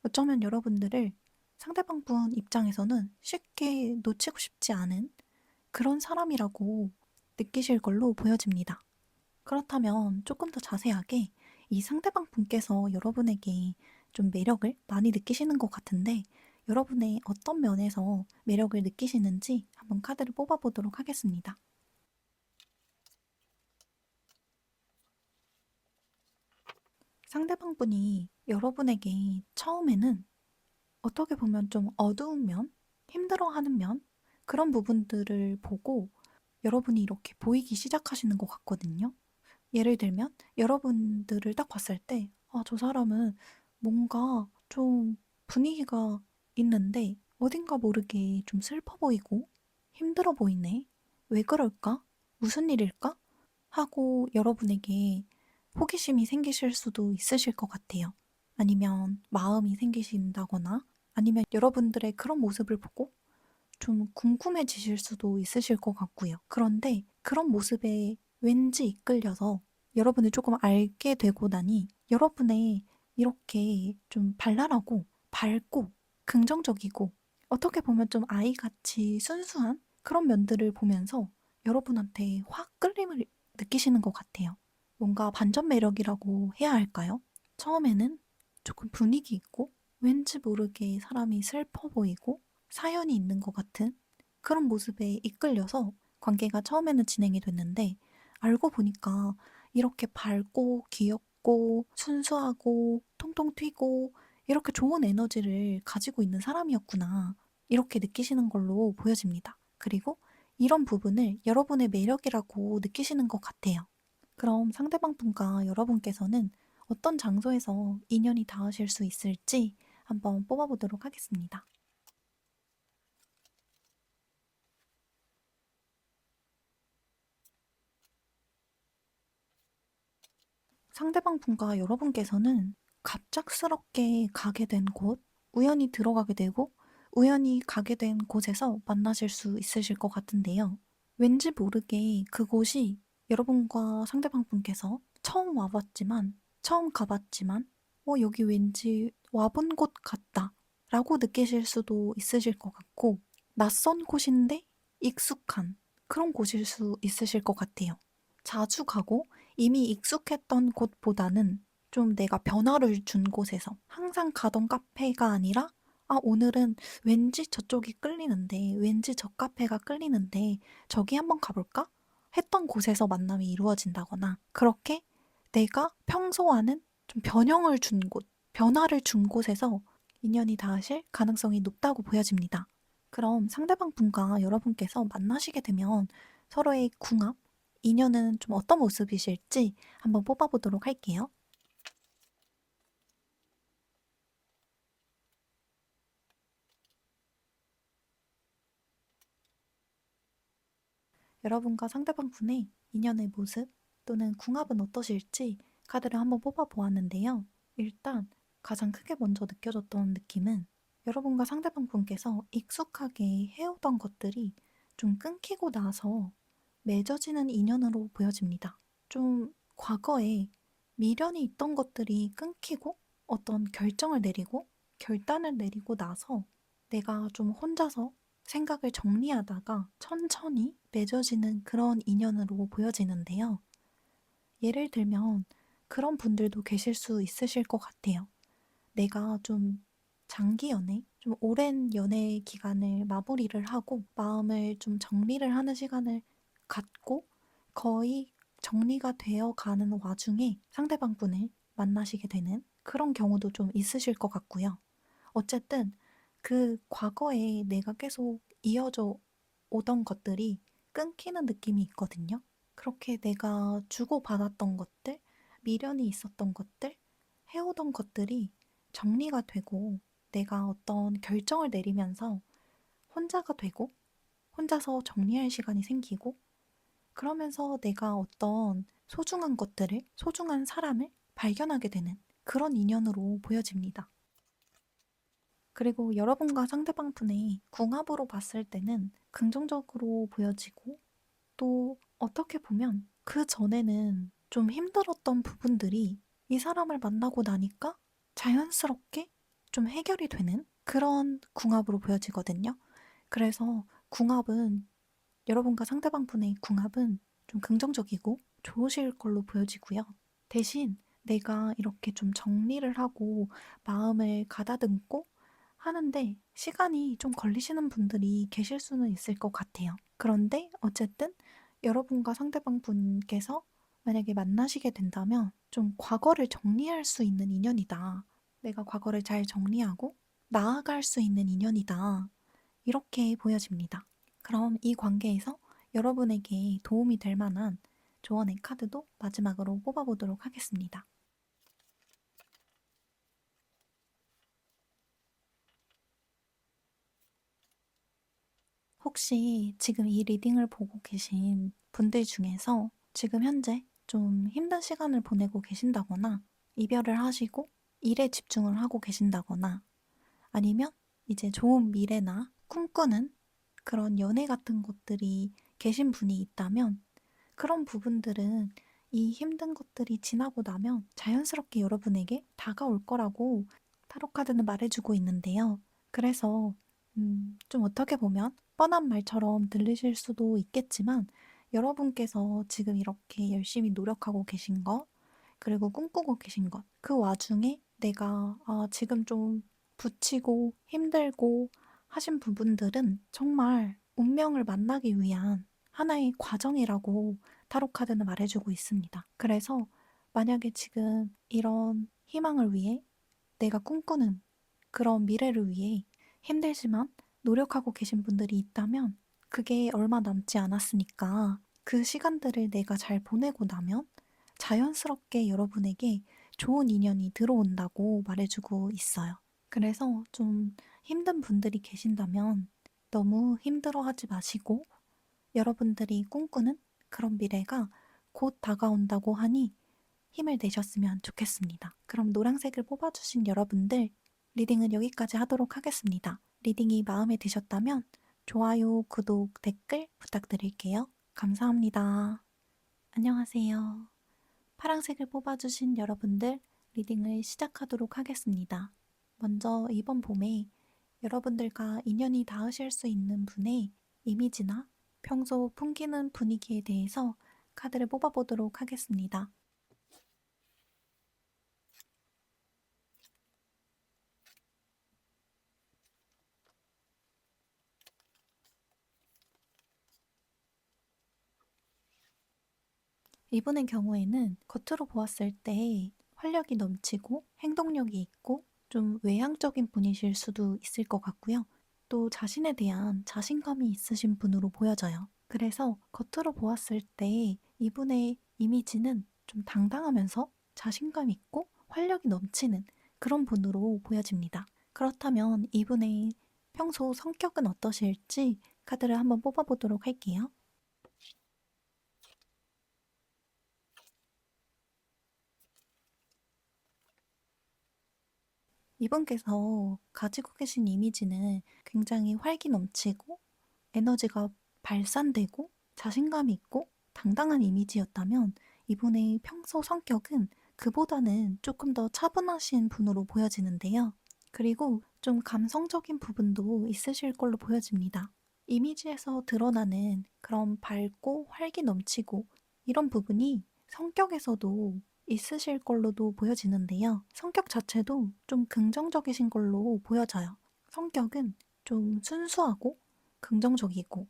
어쩌면 여러분들을 상대방 분 입장에서는 쉽게 놓치고 싶지 않은 그런 사람이라고 느끼실 걸로 보여집니다. 그렇다면 조금 더 자세하게 이 상대방 분께서 여러분에게 좀 매력을 많이 느끼시는 것 같은데 여러분의 어떤 면에서 매력을 느끼시는지 한번 카드를 뽑아보도록 하겠습니다. 상대방 분이 여러분에게 처음에는 어떻게 보면 좀 어두운 면, 힘들어하는 면, 그런 부분들을 보고 여러분이 이렇게 보이기 시작하시는 것 같거든요. 예를 들면 여러분들을 딱 봤을 때, 아, 저 사람은 뭔가 좀 분위기가 있는데 어딘가 모르게 좀 슬퍼 보이고 힘들어 보이네. 왜 그럴까? 무슨 일일까? 하고 여러분에게 호기심이 생기실 수도 있으실 것 같아요. 아니면 마음이 생기신다거나 아니면 여러분들의 그런 모습을 보고 좀 궁금해지실 수도 있으실 것 같고요. 그런데 그런 모습에 왠지 이끌려서 여러분을 조금 알게 되고 나니 여러분의 이렇게 좀 발랄하고 밝고 긍정적이고 어떻게 보면 좀 아이같이 순수한 그런 면들을 보면서 여러분한테 확 끌림을 느끼시는 것 같아요. 뭔가 반전 매력이라고 해야 할까요? 처음에는 조금 분위기 있고 왠지 모르게 사람이 슬퍼 보이고 사연이 있는 것 같은 그런 모습에 이끌려서 관계가 처음에는 진행이 됐는데 알고 보니까 이렇게 밝고 귀엽고 순수하고 통통 튀고 이렇게 좋은 에너지를 가지고 있는 사람이었구나. 이렇게 느끼시는 걸로 보여집니다. 그리고 이런 부분을 여러분의 매력이라고 느끼시는 것 같아요. 그럼 상대방 분과 여러분께서는 어떤 장소에서 인연이 닿으실 수 있을지 한번 뽑아보도록 하겠습니다. 상대방 분과 여러분께서는 갑작스럽게 가게 된 곳, 우연히 들어가게 되고, 우연히 가게 된 곳에서 만나실 수 있으실 것 같은데요. 왠지 모르게 그곳이 여러분과 상대방 분께서 처음 와봤지만, 처음 가봤지만, 여기 왠지 와본 곳 같다. 라고 느끼실 수도 있으실 것 같고, 낯선 곳인데 익숙한 그런 곳일 수 있으실 것 같아요. 자주 가고 이미 익숙했던 곳보다는 좀 내가 변화를 준 곳에서 항상 가던 카페가 아니라 오늘은 왠지 저쪽이 끌리는데, 왠지 저 카페가 끌리는데, 저기 한번 가볼까? 했던 곳에서 만남이 이루어진다거나, 그렇게 내가 평소와는 좀 변형을 준 곳, 변화를 준 곳에서 인연이 닿으실 가능성이 높다고 보여집니다. 그럼 상대방 분과 여러분께서 만나시게 되면 서로의 궁합, 인연은 좀 어떤 모습이실지 한번 뽑아보도록 할게요. 여러분과 상대방 분의 인연의 모습 또는 궁합은 어떠실지 카드를 한번 뽑아보았는데요. 일단 가장 크게 먼저 느껴졌던 느낌은 여러분과 상대방 분께서 익숙하게 해오던 것들이 좀 끊기고 나서 맺어지는 인연으로 보여집니다. 좀 과거에 미련이 있던 것들이 끊기고 어떤 결정을 내리고 결단을 내리고 나서 내가 좀 혼자서 생각을 정리하다가 천천히 맺어지는 그런 인연으로 보여지는데요. 예를 들면 그런 분들도 계실 수 있으실 것 같아요. 내가 좀 장기 연애, 좀 오랜 연애 기간을 마무리를 하고 마음을 좀 정리를 하는 시간을 갖고 거의 정리가 되어 가는 와중에 상대방 분을 만나시게 되는 그런 경우도 좀 있으실 것 같고요. 어쨌든 그 과거에 내가 계속 이어져 오던 것들이 끊기는 느낌이 있거든요. 그렇게 내가 주고받았던 것들, 미련이 있었던 것들, 해오던 것들이 정리가 되고 내가 어떤 결정을 내리면서 혼자가 되고 혼자서 정리할 시간이 생기고 그러면서 내가 어떤 소중한 것들을, 소중한 사람을 발견하게 되는 그런 인연으로 보여집니다. 그리고 여러분과 상대방 분의 궁합으로 봤을 때는 긍정적으로 보여지고 또 어떻게 보면 그 전에는 좀 힘들었던 부분들이 이 사람을 만나고 나니까 자연스럽게 좀 해결이 되는 그런 궁합으로 보여지거든요. 그래서 궁합은 여러분과 상대방 분의 궁합은 좀 긍정적이고 좋으실 걸로 보여지고요. 대신 내가 이렇게 좀 정리를 하고 마음을 가다듬고 하는데 시간이 좀 걸리시는 분들이 계실 수는 있을 것 같아요. 그런데 어쨌든 여러분과 상대방 분께서 만약에 만나시게 된다면 좀 과거를 정리할 수 있는 인연이다. 내가 과거를 잘 정리하고 나아갈 수 있는 인연이다. 이렇게 보여집니다. 그럼 이 관계에서 여러분에게 도움이 될 만한 조언의 카드도 마지막으로 뽑아보도록 하겠습니다. 혹시 지금 이 리딩을 보고 계신 분들 중에서 지금 현재 좀 힘든 시간을 보내고 계신다거나 이별을 하시고 일에 집중을 하고 계신다거나 아니면 이제 좋은 미래나 꿈꾸는 그런 연애 같은 것들이 계신 분이 있다면 그런 부분들은 이 힘든 것들이 지나고 나면 자연스럽게 여러분에게 다가올 거라고 타로카드는 말해주고 있는데요. 그래서, 좀 어떻게 보면 뻔한 말처럼 들리실 수도 있겠지만, 여러분께서 지금 이렇게 열심히 노력하고 계신 것, 그리고 꿈꾸고 계신 것, 그 와중에 내가 지금 좀 부치고 힘들고 하신 부분들은 정말 운명을 만나기 위한 하나의 과정이라고 타로카드는 말해주고 있습니다. 그래서 만약에 지금 이런 희망을 위해 내가 꿈꾸는 그런 미래를 위해 힘들지만 노력하고 계신 분들이 있다면 그게 얼마 남지 않았으니까 그 시간들을 내가 잘 보내고 나면 자연스럽게 여러분에게 좋은 인연이 들어온다고 말해주고 있어요. 그래서 좀 힘든 분들이 계신다면 너무 힘들어하지 마시고 여러분들이 꿈꾸는 그런 미래가 곧 다가온다고 하니 힘을 내셨으면 좋겠습니다. 그럼 노란색을 뽑아주신 여러분들, 리딩은 여기까지 하도록 하겠습니다. 리딩이 마음에 드셨다면 좋아요, 구독, 댓글 부탁드릴게요. 감사합니다. 안녕하세요. 파란색을 뽑아주신 여러분들, 리딩을 시작하도록 하겠습니다. 먼저 이번 봄에 여러분들과 인연이 닿으실 수 있는 분의 이미지나 평소 풍기는 분위기에 대해서 카드를 뽑아보도록 하겠습니다. 이분의 경우에는 겉으로 보았을 때 활력이 넘치고 행동력이 있고 좀 외향적인 분이실 수도 있을 것 같고요. 또 자신에 대한 자신감이 있으신 분으로 보여져요. 그래서 겉으로 보았을 때 이분의 이미지는 좀 당당하면서 자신감 있고 활력이 넘치는 그런 분으로 보여집니다. 그렇다면 이분의 평소 성격은 어떠실지 카드를 한번 뽑아보도록 할게요. 이분께서 가지고 계신 이미지는 굉장히 활기 넘치고 에너지가 발산되고 자신감이 있고 당당한 이미지였다면 이분의 평소 성격은 그보다는 조금 더 차분하신 분으로 보여지는데요. 그리고 좀 감성적인 부분도 있으실 걸로 보여집니다. 이미지에서 드러나는 그런 밝고 활기 넘치고 이런 부분이 성격에서도 있으실 걸로도 보여지는데요. 성격 자체도 좀 긍정적이신 걸로 보여져요. 성격은 좀 순수하고 긍정적이고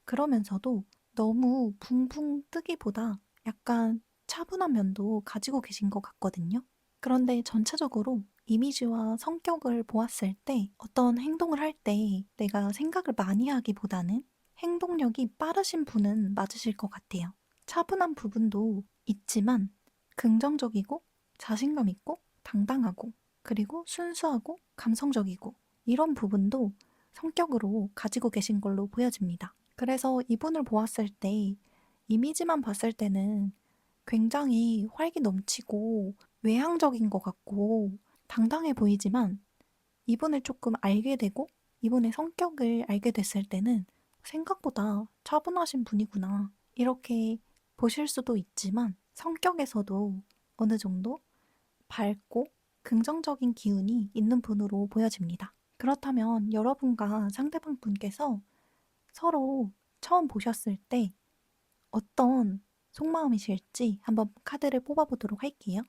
그러면서도 너무 붕붕 뜨기보다 약간 차분한 면도 가지고 계신 것 같거든요. 그런데 전체적으로 이미지와 성격을 보았을 때 어떤 행동을 할 때 내가 생각을 많이 하기보다는 행동력이 빠르신 분은 맞으실 것 같아요. 차분한 부분도 있지만 긍정적이고 자신감 있고 당당하고 그리고 순수하고 감성적이고 이런 부분도 성격으로 가지고 계신 걸로 보여집니다. 그래서 이분을 보았을 때 이미지만 봤을 때는 굉장히 활기 넘치고 외향적인 것 같고 당당해 보이지만 이분을 조금 알게 되고 이분의 성격을 알게 됐을 때는 생각보다 차분하신 분이구나. 이렇게 보실 수도 있지만 성격에서도 어느 정도 밝고 긍정적인 기운이 있는 분으로 보여집니다. 그렇다면 여러분과 상대방 분께서 서로 처음 보셨을 때 어떤 속마음이실지 한번 카드를 뽑아보도록 할게요.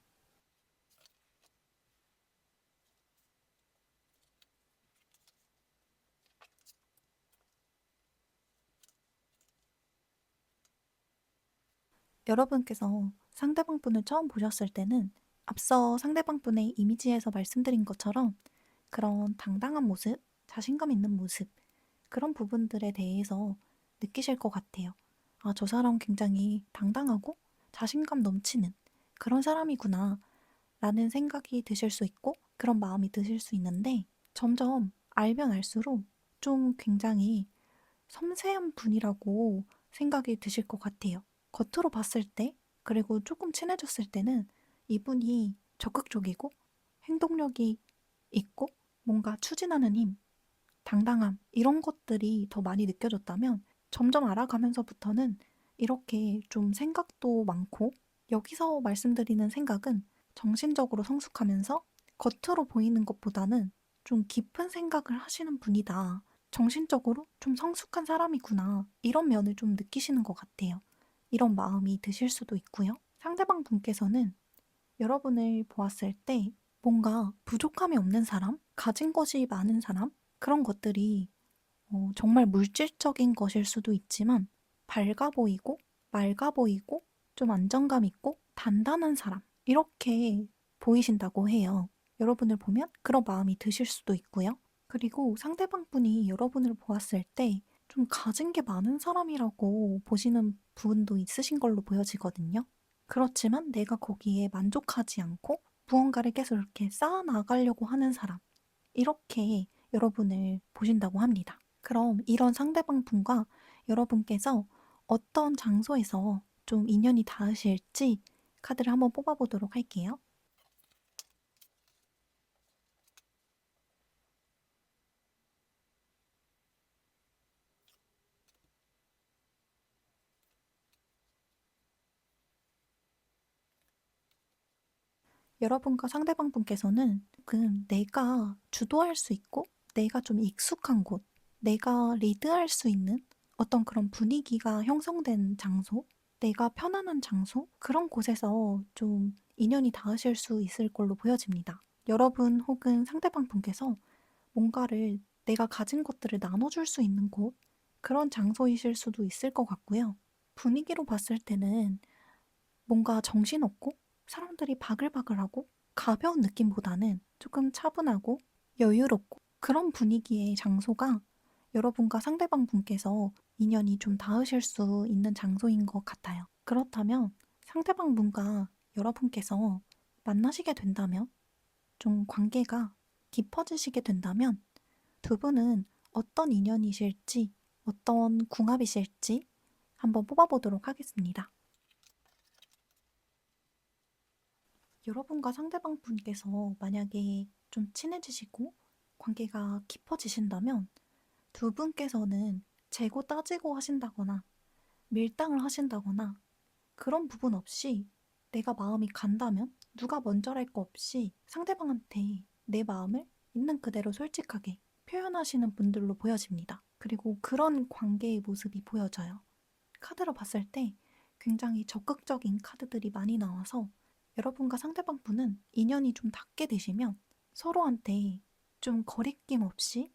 여러분께서 상대방 분을 처음 보셨을 때는 앞서 상대방 분의 이미지에서 말씀드린 것처럼 그런 당당한 모습, 자신감 있는 모습, 그런 부분들에 대해서 느끼실 것 같아요. 아, 저 사람 굉장히 당당하고 자신감 넘치는 그런 사람이구나. 라는 생각이 드실 수 있고 그런 마음이 드실 수 있는데 점점 알면 알수록 좀 굉장히 섬세한 분이라고 생각이 드실 것 같아요. 겉으로 봤을 때, 그리고 조금 친해졌을 때는 이분이 적극적이고 행동력이 있고 뭔가 추진하는 힘, 당당함, 이런 것들이 더 많이 느껴졌다면 점점 알아가면서부터는 이렇게 좀 생각도 많고, 여기서 말씀드리는 생각은 정신적으로 성숙하면서 겉으로 보이는 것보다는 좀 깊은 생각을 하시는 분이다. 정신적으로 좀 성숙한 사람이구나. 이런 면을 좀 느끼시는 것 같아요. 이런 마음이 드실 수도 있고요. 상대방 분께서는 여러분을 보았을 때 뭔가 부족함이 없는 사람, 가진 것이 많은 사람, 그런 것들이 정말 물질적인 것일 수도 있지만 밝아 보이고 맑아 보이고 좀 안정감 있고 단단한 사람, 이렇게 보이신다고 해요. 여러분을 보면 그런 마음이 드실 수도 있고요. 그리고 상대방 분이 여러분을 보았을 때 좀 가진 게 많은 사람이라고 보시는 부분도 있으신 걸로 보여지거든요. 그렇지만 내가 거기에 만족하지 않고 무언가를 계속 이렇게 쌓아 나가려고 하는 사람, 이렇게 여러분을 보신다고 합니다. 그럼 이런 상대방 분과 여러분께서 어떤 장소에서 좀 인연이 닿으실지 카드를 한번 뽑아보도록 할게요. 여러분과 상대방 분께서는 조금 내가 주도할 수 있고 내가 좀 익숙한 곳, 내가 리드할 수 있는 어떤 그런 분위기가 형성된 장소, 내가 편안한 장소, 그런 곳에서 좀 인연이 닿으실 수 있을 걸로 보여집니다. 여러분 혹은 상대방 분께서 뭔가를 내가 가진 것들을 나눠줄 수 있는 곳, 그런 장소이실 수도 있을 것 같고요. 분위기로 봤을 때는 뭔가 정신없고 사람들이 바글바글하고 가벼운 느낌보다는 조금 차분하고 여유롭고 그런 분위기의 장소가 여러분과 상대방 분께서 인연이 좀 닿으실 수 있는 장소인 것 같아요. 그렇다면 상대방 분과 여러분께서 만나시게 된다면, 좀 관계가 깊어지시게 된다면 두 분은 어떤 인연이실지, 어떤 궁합이실지 한번 뽑아보도록 하겠습니다. 여러분과 상대방 분께서 만약에 좀 친해지시고 관계가 깊어지신다면 두 분께서는 재고 따지고 하신다거나 밀당을 하신다거나 그런 부분 없이 내가 마음이 간다면 누가 먼저랄 거 없이 상대방한테 내 마음을 있는 그대로 솔직하게 표현하시는 분들로 보여집니다. 그리고 그런 관계의 모습이 보여져요. 카드로 봤을 때 굉장히 적극적인 카드들이 많이 나와서 여러분과 상대방 분은 인연이 좀 닿게 되시면 서로한테 좀 거리낌 없이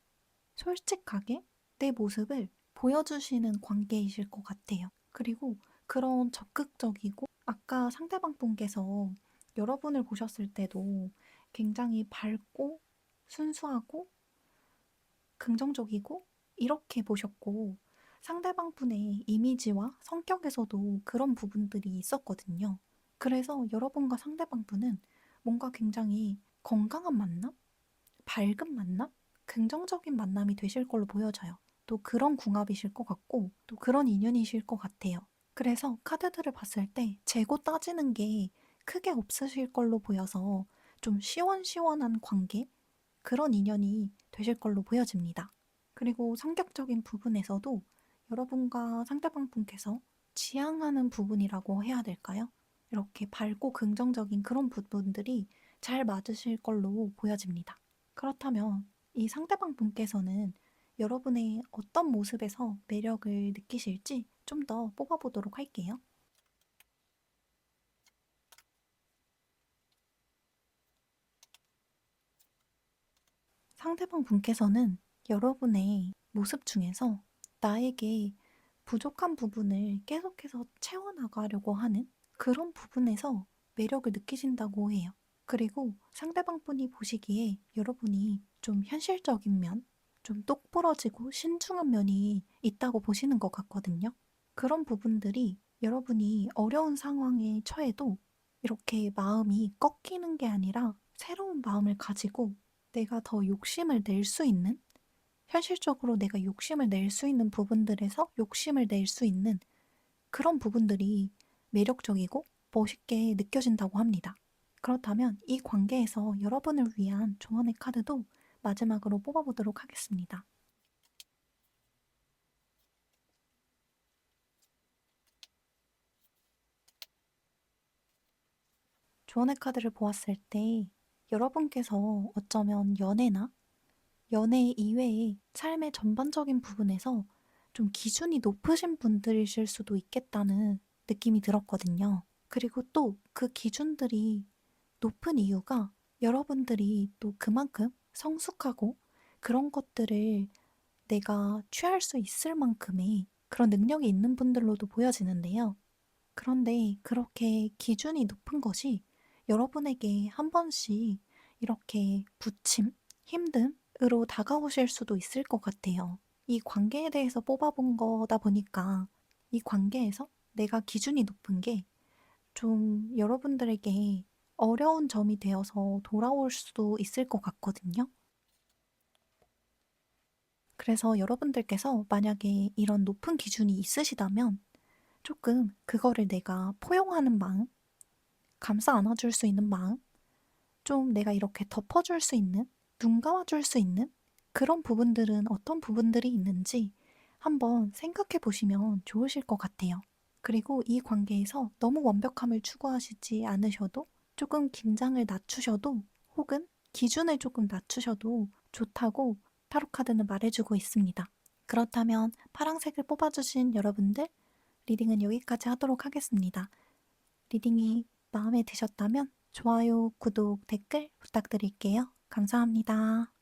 솔직하게 내 모습을 보여주시는 관계이실 것 같아요. 그리고 그런 적극적이고 아까 상대방 분께서 여러분을 보셨을 때도 굉장히 밝고 순수하고 긍정적이고 이렇게 보셨고 상대방 분의 이미지와 성격에서도 그런 부분들이 있었거든요. 그래서 여러분과 상대방 분은 뭔가 굉장히 건강한 만남? 밝은 만남? 긍정적인 만남이 되실 걸로 보여져요. 또 그런 궁합이실 것 같고 또 그런 인연이실 것 같아요. 그래서 카드들을 봤을 때 재고 따지는 게 크게 없으실 걸로 보여서 좀 시원시원한 관계? 그런 인연이 되실 걸로 보여집니다. 그리고 성격적인 부분에서도 여러분과 상대방 분께서 지향하는 부분이라고 해야 될까요? 이렇게 밝고 긍정적인 그런 부분들이 잘 맞으실 걸로 보여집니다. 그렇다면 이 상대방 분께서는 여러분의 어떤 모습에서 매력을 느끼실지 좀 더 뽑아보도록 할게요. 상대방 분께서는 여러분의 모습 중에서 나에게 부족한 부분을 계속해서 채워나가려고 하는 그런 부분에서 매력을 느끼신다고 해요. 그리고 상대방 분이 보시기에 여러분이 좀 현실적인 면, 좀 똑부러지고 신중한 면이 있다고 보시는 것 같거든요. 그런 부분들이 여러분이 어려운 상황에 처해도 이렇게 마음이 꺾이는 게 아니라 새로운 마음을 가지고 내가 더 욕심을 낼 수 있는 현실적으로 내가 욕심을 낼 수 있는 부분들에서 욕심을 낼 수 있는 그런 부분들이 매력적이고 멋있게 느껴진다고 합니다. 그렇다면 이 관계에서 여러분을 위한 조언의 카드도 마지막으로 뽑아보도록 하겠습니다. 조언의 카드를 보았을 때 여러분께서 어쩌면 연애 이외의 삶의 전반적인 부분에서 좀 기준이 높으신 분들이실 수도 있겠다는 느낌이 들었거든요. 그리고 또 그 기준들이 높은 이유가 여러분들이 또 그만큼 성숙하고 그런 것들을 내가 취할 수 있을 만큼의 그런 능력이 있는 분들로도 보여지는데요. 그런데 그렇게 기준이 높은 것이 여러분에게 한 번씩 이렇게 부침, 힘듦으로 다가오실 수도 있을 것 같아요. 이 관계에 대해서 뽑아본 거다 보니까 이 관계에서 내가 기준이 높은 게 좀 여러분들에게 어려운 점이 되어서 돌아올 수도 있을 것 같거든요. 그래서 여러분들께서 만약에 이런 높은 기준이 있으시다면 조금 그거를 내가 포용하는 마음, 감싸 안아줄 수 있는 마음, 좀 내가 이렇게 덮어줄 수 있는, 눈 감아줄 수 있는 그런 부분들은 어떤 부분들이 있는지 한번 생각해 보시면 좋으실 것 같아요. 그리고 이 관계에서 너무 완벽함을 추구하시지 않으셔도 조금 긴장을 낮추셔도 혹은 기준을 조금 낮추셔도 좋다고 타로카드는 말해주고 있습니다. 그렇다면 파란색을 뽑아주신 여러분들 리딩은 여기까지 하도록 하겠습니다. 리딩이 마음에 드셨다면 좋아요, 구독, 댓글 부탁드릴게요. 감사합니다.